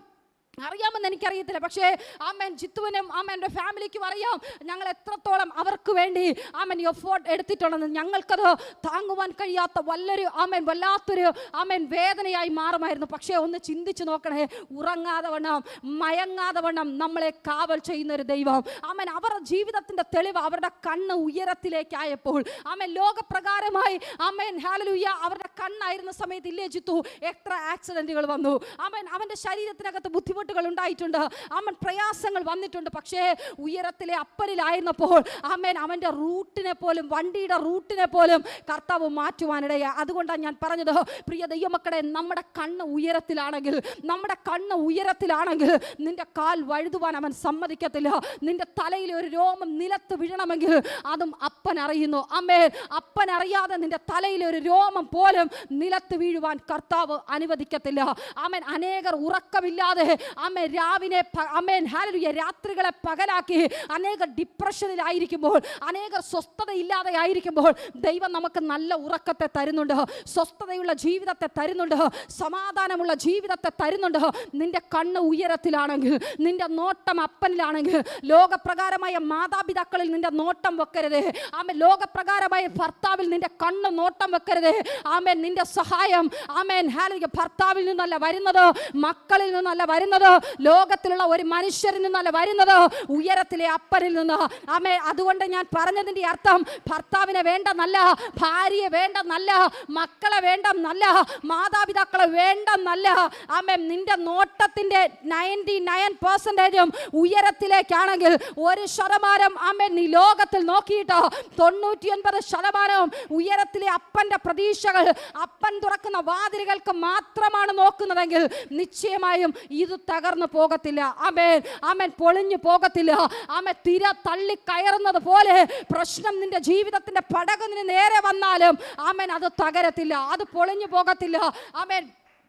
അറിയാമെന്ന് എനിക്കറിയത്തില്ല, പക്ഷേ ആമേൻ ജിത്തുവിനും ആമേൻ്റെ ഫാമിലിക്കും അറിയാം ഞങ്ങൾ എത്രത്തോളം അവർക്ക് വേണ്ടി ആമേൻ എഫേർട്ട് എടുത്തിട്ടുണ്ടെന്ന്. ഞങ്ങൾക്കത് താങ്ങുവാൻ കഴിയാത്ത വല്ലാത്തൊരു ആമേൻ വേദനയായി മാറുമായിരുന്നു. പക്ഷേ ഒന്ന് ചിന്തിച്ച് നോക്കണേ, ഉറങ്ങാതെ വണ്ണം മയങ്ങാതെ വണ്ണം നമ്മളെ കാവൽ ചെയ്യുന്ന ഒരു ദൈവം. ആമേൻ അവരുടെ ജീവിതത്തിൻ്റെ തെളിവ് അവരുടെ കണ്ണ് ഉയരത്തിലേക്കായപ്പോൾ ആമേൻ ലോകപ്രകാരമായി ആമേൻ ഹല്ലേലൂയ അവരുടെ കണ്ണായിരുന്ന സമയത്ത് ഇല്ലേ ജിത്തു എത്ര ആക്സിഡന്റുകൾ വന്നു. ആമേൻ അവൻ്റെ ശരീരത്തിനകത്ത് ബുദ്ധിമുട്ട് ഉണ്ടായിട്ടുണ്ട്, അവൻ പ്രയാസങ്ങൾ വന്നിട്ടുണ്ട്. പക്ഷേ ഉയരത്തിലെ അപ്പനിലായിരുന്നപ്പോൾ ആമേൻ അവൻ്റെ റൂട്ടിനെ പോലും, വണ്ടിയുടെ റൂട്ടിനെ പോലും കർത്താവ് മാറ്റുവാനിടയാ. അതുകൊണ്ടാണ് ഞാൻ പറഞ്ഞത്, പ്രിയ ദൈവമക്കളെ, നമ്മുടെ കണ്ണ് ഉയരത്തിലാണെങ്കിൽ, നമ്മുടെ കണ്ണ് ഉയരത്തിലാണെങ്കിൽ നിന്റെ കാൽ വഴുതുവാൻ അവൻ സമ്മതിക്കത്തില്ല. നിന്റെ തലയിലെ ഒരു രോമം നിലത്ത് വീഴണമെങ്കിൽ അതും അപ്പൻ അറിയുന്നു. ആമേൻ അപ്പൻ അറിയാതെ നിന്റെ തലയിലെ ഒരു രോമം പോലും നിലത്ത് വീഴുവാൻ കർത്താവ് അനുവദിക്കത്തില്ല. ആമേൻ അനേകർ ഉറക്കമില്ലാതെ ആമേൻ രാവിനെ ആമേൻ ഹല്ലേലൂയ രാത്രികളെ പകലാക്കി അനേക ഡിപ്രഷനിലായിരിക്കുമ്പോൾ, അനേകർ സ്വസ്ഥതയില്ലാതെ ആയിരിക്കുമ്പോൾ ദൈവം നമുക്ക് നല്ല ഉറക്കത്തെ തരുന്നുണ്ട്, സ്വസ്ഥതയുള്ള ജീവിതത്തെ തരുന്നുണ്ട്, സമാധാനമുള്ള ജീവിതത്തെ തരുന്നുണ്ട്. നിന്റെ കണ്ണ് ഉയരത്തിലാണെങ്കിൽ, നിന്റെ നോട്ടം അപ്പനിലാണെങ്കിൽ, ലോകപ്രകാരമായ മാതാപിതാക്കളിൽ നിന്റെ നോട്ടം വെക്കരുത്. ആമേൻ ലോകപ്രകാരമായ ഭർത്താവിൽ നിന്റെ കണ്ണ് നോട്ടം വെക്കരുത്. ആമേൻ നിന്റെ സഹായം ആമേൻ ഹല്ലേലൂയ ഭർത്താവിൽ നിന്നല്ല വരുന്നത്, മക്കളിൽ നിന്നല്ല വരുന്നത്, ലോകത്തിലുള്ള ഒരു മനുഷ്യരിൽ നിന്നല്ല വരുന്നത്, ഉയരത്തിലെ അപ്പനിൽ നിന്ന്. ആമേൻ അതുകൊണ്ട് ഞാൻ പറഞ്ഞതിന്റെ അർത്ഥം ഭർത്താവിനെ വേണ്ടെന്നല്ല, ഭാര്യയെ വേണ്ടെന്നല്ല, മക്കളെ വേണ്ടെന്നല്ല, മാതാപിതാക്കളെ വേണ്ടെന്നല്ല. ആമേൻ നിന്റെ നോട്ടത്തിന്റെ 99% ഉയരത്തിലേക്കാണെങ്കിൽ 1% ആമേൻ നീ ലോകത്തിൽ നോക്കിയിട്ട് 99% ഉയരത്തിലെ അപ്പന്റെ പ്രതീക്ഷകൾ, അപ്പൻ തുറക്കുന്ന വാതിലുകൾക്ക് മാത്രമാണ് നോക്കുന്നതെങ്കിൽ നിശ്ചയമായും ഇത് തകർന്നു പോകത്തില്ല. ആമേൻ ആമേൻ പൊളിഞ്ഞു പോകത്തില്ല. ആമേൻ തിര തള്ളി കയറുന്നത് പോലെ പ്രശ്നം നിന്റെ ജീവിതത്തിന്റെ പടകിന് നേരെ വന്നാലും ആമേൻ അത് തകരത്തില്ല, അത് പൊളിഞ്ഞു പോകത്തില്ല. ആമേൻ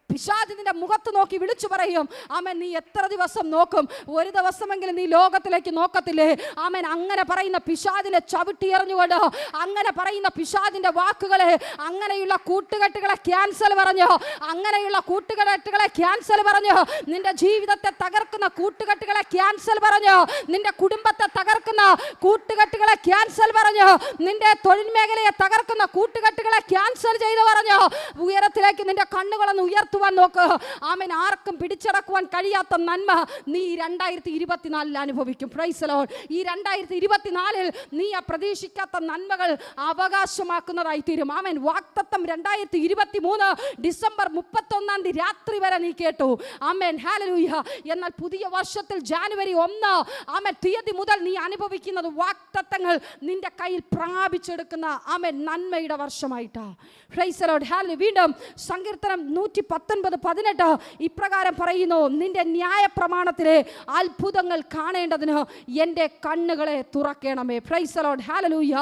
പിശാച് നിന്റെ മുഖത്ത് നോക്കി വിളിച്ചു പറയും, ആമേൻ നീ എത്ര ദിവസം നോക്കും, ഒരു ദിവസമെങ്കിലും നീ ലോകത്തിലേക്ക് നോക്കത്തില്ലേ? ആമേൻ അങ്ങനെ പറയുന്ന പിശാചിനെ ചവിട്ടിയെറിഞ്ഞുകൊണ്ട്, അങ്ങനെ പറയുന്ന പിശാചിന്റെ വാക്കുകളെ, അങ്ങനെയുള്ള കൂട്ടുകെട്ടുകളെ ക്യാൻസൽ പറഞ്ഞു, അങ്ങനെയുള്ള കൂട്ടുകെട്ടുകളെ ക്യാൻസൽ പറഞ്ഞു, നിന്റെ ജീവിതത്തെ തകർക്കുന്ന കൂട്ടുകെട്ടുകളെ ക്യാൻസൽ പറഞ്ഞു, നിന്റെ കുടുംബത്തെ തകർക്കുന്ന കൂട്ടുകെട്ടുകളെ ക്യാൻസൽ പറഞ്ഞു, നിന്റെ തൊഴിൽ മേഖലയെ തകർക്കുന്ന കൂട്ടുകെട്ടുകളെ ക്യാൻസൽ ചെയ്ത് പറഞ്ഞു. ഉയരത്തിലേക്ക് നിന്റെ കണ്ണുകളൊന്ന് ഉയർത്തുവാൻ നോക്ക്. ആമേൻ ആർക്കും പിടിച്ചടക്കുവാൻ കഴിയാത്ത നന്മ നീ 2024 അനുഭവിക്കും. Price the Lord. ഈ 2024 നീ പ്രതീക്ഷിക്കാത്ത നന്മകൾ അവകാശമാക്കുന്നതായി തീരും. ആമേൻ വാഗ്ദത്തം 2023 ഡിസംബർ 31 രാത്രി വരെ നീ കേട്ടു. Amen hallelujah. എന്നാൽ പുതിയ വർഷത്തിൽ ജനുവരി 1 ആമേൻ തീയതി മുതൽ നീ അനുഭവിക്കുന്നത് വാഗ്ദത്തങ്ങൾ നിന്റെ കയ്യിൽ പ്രാപിച്ചെടുക്കുന്ന ആമേൻ നന്മയുടെ വർഷമായിട്ടാ. Praise the Lord. ഹല്ലേലൂയ. വീണ്ടും സങ്കീർത്തനം 119:18 ഇപ്രകാരം പറയുന്നു, നിന്റെ ന്യായ പ്രമാണത്തിലെ അത്ഭുതങ്ങൾ കാണേണ്ടതിന് എൻ്റെ കണ്ണുകളെ തുറക്കണമേ. Praise the Lord. Hallelujah.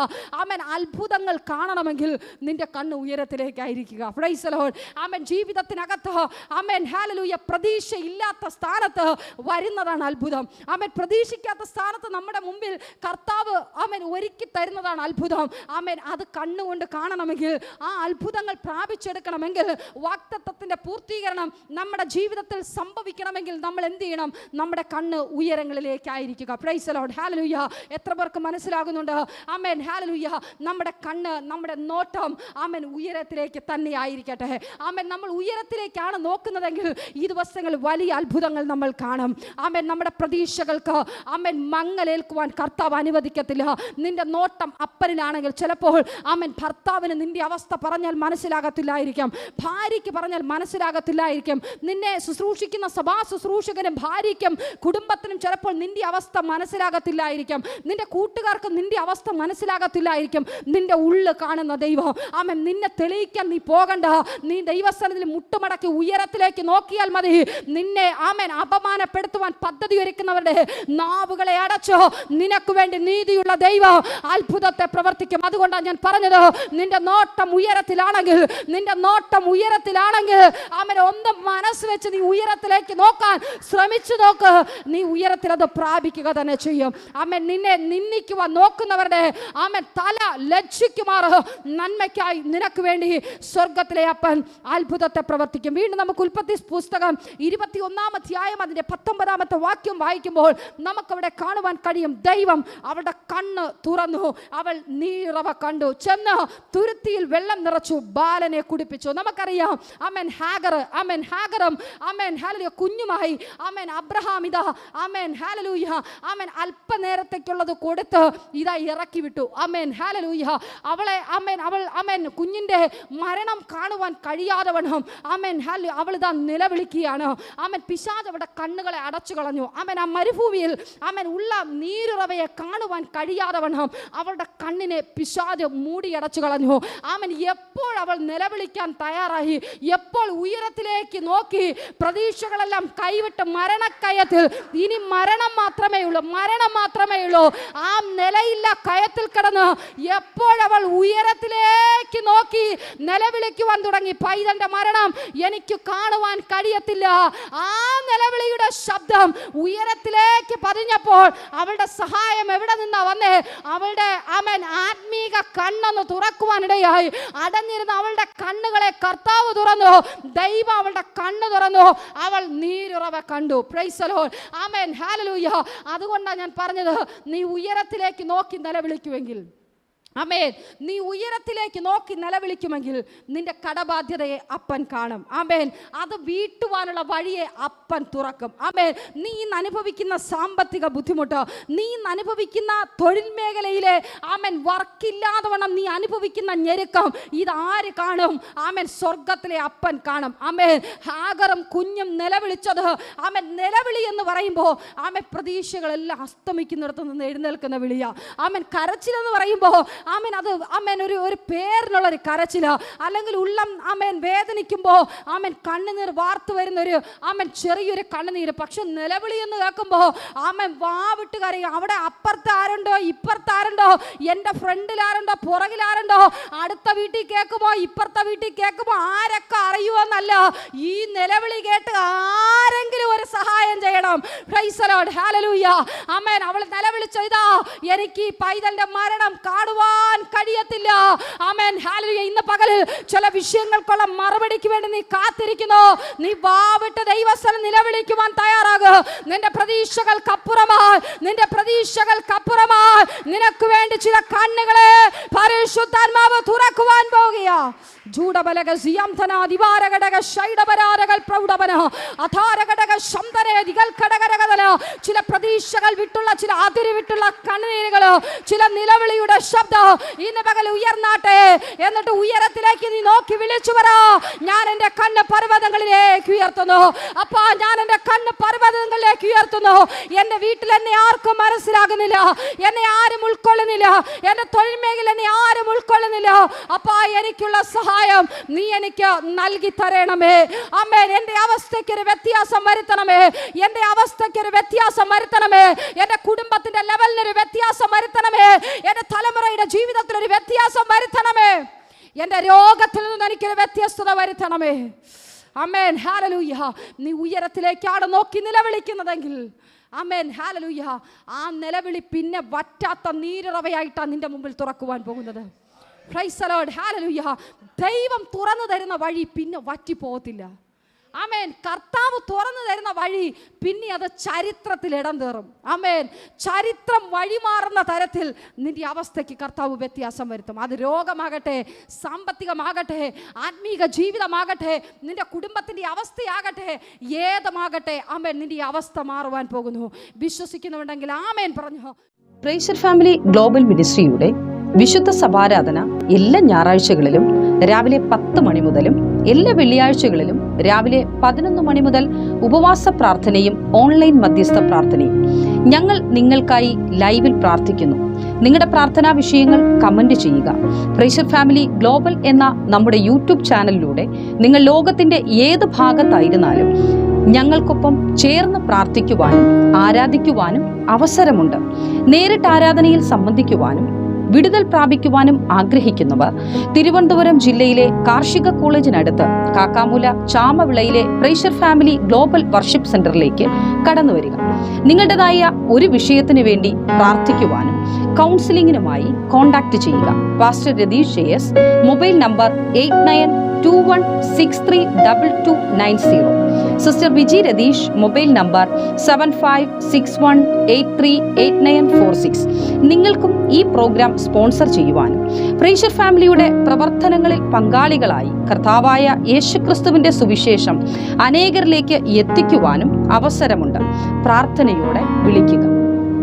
Amen അത്ഭുതങ്ങൾ കാണണമെങ്കിൽ നിന്റെ കണ്ണ് ഉയരത്തിലേക്കായിരിക്കുക. Praise the Lord. ആമേൻ ജീവിതത്തിനകത്ത് ആമേൻ ഹല്ലേലൂയ പ്രതീക്ഷയില്ലാത്ത സ്ഥാനത്ത് വരുന്നതാണ് അത്ഭുതം. ആമേൻ പ്രതീക്ഷിക്കാത്ത സ്ഥാനത്ത് നമ്മുടെ മുമ്പിൽ കർത്താവ് ആമേൻ ഒരുക്കി തരുന്നതാണ് അത്ഭുതം. ആമേൻ അത് കണ്ണുകൊണ്ട് കാണണമെങ്കിൽ, ആ അത്ഭുതങ്ങൾ പ്രാപിച്ചെടുക്കണമെങ്കിൽ, വാഗ്ദത്തത്തിന്റെ പൂർത്തീകരണം നമ്മുടെ ജീവിതത്തിൽ സംഭവിക്കണമെങ്കിൽ നമ്മൾ എന്ത് ചെയ്യണം? നമ്മുടെ കണ്ണ് ഉയരങ്ങളിലേക്കായിരിക്കുക. Praise the Lord. ഹല്ലേലൂയ. എത്ര പേർക്ക് മനസ്സിലാകുന്നുണ്ട്? Amen hallelujah. നമ്മുടെ കണ്ണ്, നമ്മുടെ നോട്ടം ആമേൻ ഉയരത്തിലേക്ക് തന്നെ ആയിരിക്കട്ടെ. ആമേൻ നമ്മൾ ഉയരത്തിലേക്കാണ് നോക്കുന്നതെങ്കിൽ ഈ ദിവസങ്ങളിൽ വലിയ അത്ഭുതങ്ങൾ നമ്മൾ കാണും. ആമേൻ നമ്മുടെ പ്രതീക്ഷകൾക്ക് ആമേൻ മങ്ങലേൽക്കുവാൻ കർത്താവ് അനുവദിക്കത്തില്ല. നിന്റെ നോട്ടം അപ്പനിലാണെങ്കിൽ ചിലപ്പോൾ ആമേൻ ഭർത്താവിന് നിന്റെ അവസ്ഥ പറഞ്ഞാൽ മനസ്സിലാകത്തില്ലായിരിക്കും, ഭാര്യയ്ക്ക് പറഞ്ഞാൽ മനസ്സിലാകത്തില്ലായിരിക്കും, നിന്നെ ശുശ്രൂഷിക്കുന്ന സഭാ ശുശ്രൂഷകനും ഭാര്യയ്ക്കും കുടുംബത്തിനും ചിലപ്പോൾ നിന്റെ അവസ്ഥ മനസ്സിലാകത്തില്ലായിരിക്കും, നിന്റെ കൂട്ടുകാർക്ക് നിന്റെ അവസ്ഥ മനസ്സിലാകത്തില്ലായിരിക്കും. നിന്റെ ഉള്ളു കാണുന്ന ദൈവം ആമേൻ നിന്നെ തെളിയിക്കാൻ നീ പോകണ്ട. നീ ദൈവസന്നിധിയിൽ മുട്ടുമടക്കി ഉയരത്തിലേക്ക് നോക്കിയാൽ മതി. നിന്നെ ആമേൻ അപമാനപ്പെടുത്തുവാൻ പദ്ധതി ഒരുക്കുന്നവരുടെ നാവുകളെ അടച്ചോ, നിനക്ക് വേണ്ടി നീതിയുള്ള ദൈവം അത്ഭുതത്തെ പ്രവർത്തിക്കും. അതുകൊണ്ടാണ് ഞാൻ പറഞ്ഞത്, നിന്റെ നോട്ടം ഉയരത്തിലാണെങ്കിൽ, നിന്റെ നോട്ടം ഉയരത്തിലാണെങ്കിൽ ആമേൻ ഒന്ന് മനസ്സ് വെച്ച് നീ ഉയരത്തിലേക്ക് നോക്കാൻ ശ്രമിച്ചു നോക്ക്. നീ ഉയരത്തിൽ അത് പ്രാപിക്കുക തന്നെ ചെയ്യും. ആമേൻ നിന്നെ നിന്ദിക്കുവാൻ നോക്കുന്നവരുടെ ആമേൻ തല ലജ്ജിക്കുമാർ നന്മയ്ക്കായി നിനക്ക് വേണ്ടി സ്വർഗത്തിലെ അപ്പൻ അത്ഭുതത്തെ പ്രവർത്തിക്കും. വീണ്ടും നമുക്ക് ഉൽപ്പത്തി പുസ്തകം 21-ാം അധ്യായം അതിന്റെ 19-ാമത്തെ വാക്യം വായിക്കുമ്പോൾ നമുക്കവിടെ കാണുവാൻ കഴിയും, ദൈവം അവളുടെ കണ്ണ് തുറന്നു, അവൾ നീറവ കണ്ടു, ചെന്ന് തുരുത്തിയിൽ വെള്ളം നിറച്ചു, ബാലനെ കുടിപ്പിച്ചു. നമുക്കറിയാം ആമേൻ ഹാഗറും ആമേൻ ഹല്ലേലൂയ കുഞ്ഞുമായി ആമേൻ അബ്രഹാം ഇതാ ആമേൻ ഹല്ലേലൂയ ആമേൻ അല്പനേരത്തേക്കുള്ളത് കൊടുത്ത് ഇതാ ഇറക്കി വിട്ടു. Amen hallelujah. അവളെ ആമേൻ അവൾ ആമേൻ കുഞ്ഞിന്റെ മരണം കാണുവാൻ കഴിയാതെ വണ്ണം ആമേൻ ഹല്ലേലൂയ അവൾ ഇതാ നിലവിളിക്കുകയാണ്. ആമേൻ പിശാച് അവളുടെ കണ്ണുകളെ അടച്ചു കളഞ്ഞു. ആമേൻ ആ മരുഭൂമിയിൽ ആമേൻ ഉള്ള നീരുറവയെ കാണുവാൻ കഴിയാതെ വണ്ണം അവളുടെ കണ്ണിനെ പിശാച് മൂടി അടച്ചു കളഞ്ഞു. ആമേൻ എപ്പോൾ അവൾ നിലവിളിക്കാൻ തയ്യാറായി, എപ്പോൾ ഉയരത്തിലേക്ക് നോക്കി പ്രതീക്ഷകളെല്ലാം കൈവിട്ട് മരണക്കയത്തിൽ ഇനി മരണം മാത്രമേ ഉള്ളൂ. ആ നിലയില്ല കയത്തിൽ കിടന്ന് എപ്പോഴവൾ ഉയരത്തിലേക്ക് നോക്കി നിലവിളിക്കുവാൻ തുടങ്ങി, പൈതന്റെ മരണം എനിക്ക് കാണുവാൻ കഴിയത്തില്ല. ആ നിലവിളിയുടെ ശബ്ദം ഉയരത്തിലേക്ക് പതിഞ്ഞപ്പോൾ അവളുടെ സഹായം എവിടെ നിന്നാ വന്നേ? അവളുടെ ആത്മീക കണ്ണൊന്ന് തുറക്കുവാനിടയായി. അടഞ്ഞിരുന്ന അവളുടെ കണ്ണുകളെ കർത്താവ് തുറന്നു. ദൈവം അവളുടെ കണ്ണ് തുറന്നു. അവൾ നീരുറവ കണ്ടു. Price the Lord. Amen. Hallelujah. അതുകൊണ്ടാണ് ഞാൻ പറഞ്ഞത്, നീ ഉയരത്തിലേക്ക് നോക്കി നിലവിളിക്കുമെങ്കിൽ, ആമേൻ, നീ ഉയരത്തിലേക്ക് നോക്കി നിലവിളിക്കുമെങ്കിൽ നിന്റെ കടബാധ്യതയെ അപ്പൻ കാണും. ആമേൻ. അത് വീട്ടുവാനുള്ള വഴിയെ അപ്പൻ തുറക്കും. ആമേൻ. നീ ഇന്ന് അനുഭവിക്കുന്ന സാമ്പത്തിക ബുദ്ധിമുട്ട്, നീ ഇന്ന് അനുഭവിക്കുന്ന തൊഴിൽ മേഖലയിലെ വർക്കില്ലാതെ വണ്ണം നീ അനുഭവിക്കുന്ന ഞെരുക്കം, ഇതാര് കാണും? ആമേൻ. സ്വർഗത്തിലെ അപ്പൻ കാണും. ആമേൻ. ഹാഗറും കുഞ്ഞും നിലവിളിച്ചത്, ആമേൻ, നിലവിളി എന്ന് പറയുമ്പോൾ പ്രതീക്ഷകളെല്ലാം അസ്തമിക്കുന്നിടത്ത് നിന്ന് എഴുന്നേൽക്കുന്ന വിളിയാ. ആമേൻ. കരച്ചിലെന്ന് പറയുമ്പോൾ അത് ഒരു പേരിനുള്ളൊരു കരച്ചില, അല്ലെങ്കിൽ ഉള്ളം വേദനിക്കുമ്പോൾ കണ്ണുനീർ വാർത്തു വരുന്നൊരു ചെറിയൊരു കണ്ണുനീര്. പക്ഷെ നിലവിളി എന്ന് കേൾക്കുമ്പോൾ വാവിട്ട് കരയും. അവിടെ അപ്പുറത്ത് ആരുണ്ടോ, ഇപ്പുറത്ത് ആരുണ്ടോ, എൻ്റെ ഫ്രണ്ടിൽ ആരുണ്ടോ, പുറകിൽ ആരുണ്ടോ, അടുത്ത വീട്ടിൽ കേൾക്കുമോ, ഇപ്പുറത്തെ വീട്ടിൽ കേൾക്കുമോ, ആരൊക്കെ അറിയുമോന്നല്ല, ഈ നിലവിളി കേട്ട് ആരെങ്കിലും ഒരു സഹായം ചെയ്യണം. Price the Lord. ഹല്ലേലൂയ. ആമേൻ. അവൾ നിലവിളിച്ചു, ഇതാ എനിക്ക് ഈ പൈതലിന്റെ മരണം കാണുവാൻ കഴിയത്തില്ല. ആമേൻ. ഹല്ലേലൂയ. ഇന്ന് പകലിൽ ചില വിഷയങ്ങൾക്കുള്ള മറുപടിക്ക് വേണ്ടി നീ കാത്തിരിക്കുന്നു. നീ വാവിട്ട് ദൈവസ്ഥലം നിലവിളിക്കുവാൻ തയ്യാറാകുക. നിന്റെ പ്രതീക്ഷകൾക്കപ്പുറമായി നിനക്ക് വേണ്ടി ചില കണ്ണുകളെ പരിശുദ്ധാത്മാവ് തുറക്കുവാൻ പോകുക. ചില പ്രതീക്ഷകൾ വിട്ടുള്ള, ചില അതിര് വിട്ടുള്ള കണ്ണുനീരുകൾ, ചില നിലവിളിയുടെ ശബ്ദം ഇന്ന് പകൽ ഉയർന്നാട്ടെ. എന്നിട്ട് ഉയരത്തിലേക്ക് നീ നോക്കി വിളിച്ചു പറ, ഞാൻ എൻ്റെ കണ്ണ് പർവ്വതങ്ങളിലേക്ക് ഉയർത്തുന്നു. അപ്പാ, ഞാൻ എൻ്റെ കണ്ണ് പർവ്വതങ്ങളിലേക്ക് ഉയർത്തുന്നു. എൻ്റെ വീട്ടിൽ എന്നെ ആർക്കും മനസ്സിലാകുന്നില്ല, എന്നെ ആരും ഉൾക്കൊള്ളുന്നില്ല, എൻ്റെ തൊഴിൽ മേഖല എന്നെ ആരും ഉൾക്കൊള്ളുന്നില്ല. അപ്പാ, എനിക്കുള്ള സഹായം നീ എനിക്ക് നൽകി തരണമേ. ആമേൻ. എൻ്റെ അവസ്ഥയ്ക്കൊരു വ്യത്യാസം വരുത്തണമേ. എൻ്റെ അവസ്ഥയ്ക്കൊരു വ്യത്യാസം വരുത്തണമേ. എൻ്റെ കുടുംബത്തിന്റെ ലെവലിനൊരു വ്യത്യാസം വരുത്തണമേ. എൻ്റെ തലമുറയുടെ ജീവിതത്തിലൊരു വ്യത്യാസം വരുത്തണമേ. എൻ്റെ രോഗത്തിൽ നിന്ന് എനിക്കൊരു വ്യത്യസ്തത വരുത്തണമേ. ആമേൻ. ഹല്ലേലൂയ. നീ ഉയരത്തിലേക്കാണ് നോക്കി നിലവിളിക്കുന്നതെങ്കിൽ, ആമേൻ, ഹല്ലേലൂയ, ആ നിലവിളി പിന്നെ വറ്റാത്ത നീരുറവയായിട്ടാണ് നിന്റെ മുമ്പിൽ തുറക്കുവാൻ പോകുന്നത്. Price the Lord. ഹല്ലേലൂയ. ദൈവം തുറന്നു തരുന്ന വഴി പിന്നെ വറ്റിപ്പോകത്തില്ല. ആമേൻ. കർത്താവ് തുറന്നു തരുന്ന വഴി പിന്നെ അത് ചരിത്രത്തിൽ ഇടം കയറും. ആമേൻ. ചരിത്രം വഴിമാറുന്ന തരത്തിൽ നിന്റെ അവസ്ഥയ്ക്ക് കർത്താവ് വ്യത്യാസം വരുത്തും. അത് രോഗമാകട്ടെ, സാമ്പത്തികമാകട്ടെ, ആത്മീക ജീവിതമാകട്ടെ, നിന്റെ കുടുംബത്തിൻ്റെ അവസ്ഥയാകട്ടെ, ഏതുമാകട്ടെ, ആമേൻ, നിന്റെ അവസ്ഥ മാറുവാൻ പോകുന്നു. വിശ്വസിക്കുന്നുണ്ടെങ്കിൽ ആമേൻ പറഞ്ഞു. പ്രൈസർ ഫാമിലി ഗ്ലോബൽ മിനിസ്ട്രിയുടെ വിശുദ്ധ സഭാരാധന എല്ലാ ഞായറാഴ്ചകളിലും രാവിലെ 10 മണി മുതലും എല്ലാ വെള്ളിയാഴ്ചകളിലും രാവിലെ 11 മണി മുതൽ ഉപവാസ പ്രാർത്ഥനയും ഓൺലൈൻ മധ്യസ്ഥ പ്രാർത്ഥനയും. ഞങ്ങൾ നിങ്ങൾക്കായി ലൈവിൽ പ്രാർത്ഥിക്കുന്നു. നിങ്ങളുടെ പ്രാർത്ഥനാ വിഷയങ്ങൾ കമന്റ് ചെയ്യുക. പ്രൈസർ ഫാമിലി ഗ്ലോബൽ എന്ന നമ്മുടെ യൂട്യൂബ് ചാനലിലൂടെ നിങ്ങൾ ലോകത്തിന്റെ ഏത് ഭാഗത്തായിരുന്നാലും ഞങ്ങൾക്കൊപ്പം ചേർന്ന് പ്രാർത്ഥിക്കുവാനും ആരാധിക്കുവാനും അവസരമുണ്ട്. നേരിട്ട് ആരാധനയിൽ സംബന്ധിക്കുവാനും വിടുതൽ പ്രാപിക്കുവാനും ആഗ്രഹിക്കുന്നവർ തിരുവനന്തപുരം ജില്ലയിലെ കാർഷിക കോളേജിനടുത്ത് കാക്കാമൂല ചാമവിളയിലെ പ്രൈസർ ഫാമിലി ഗ്ലോബൽ വർഷിപ്പ് സെന്ററിലേക്ക് കടന്നു വരിക. നിങ്ങളുടേതായ ഒരു വിഷയത്തിന് വേണ്ടി പ്രാർത്ഥിക്കുവാനും കൗൺസിലിംഗിനുമായി കോൺടാക്ട് ചെയ്യുക. Pastor Ratheesh JS, mobile number 8921632290. Sister Viji Ratheesh, mobile number 7561838946. നിങ്ങൾക്കും ഈ പ്രോഗ്രാം സ്പോൺസർ ചെയ്യുവാനും പ്രൈസർ ഫാമിലിയുടെ പ്രവർത്തനങ്ങളിൽ പങ്കാളികളായി കർത്താവായ യേശുക്രിസ്തുവിന്റെ സുവിശേഷം അനേകരിലേക്ക് എത്തിക്കുവാനും അവസരമുണ്ട്. പ്രാർത്ഥനയോടെ വിളിക്കുക.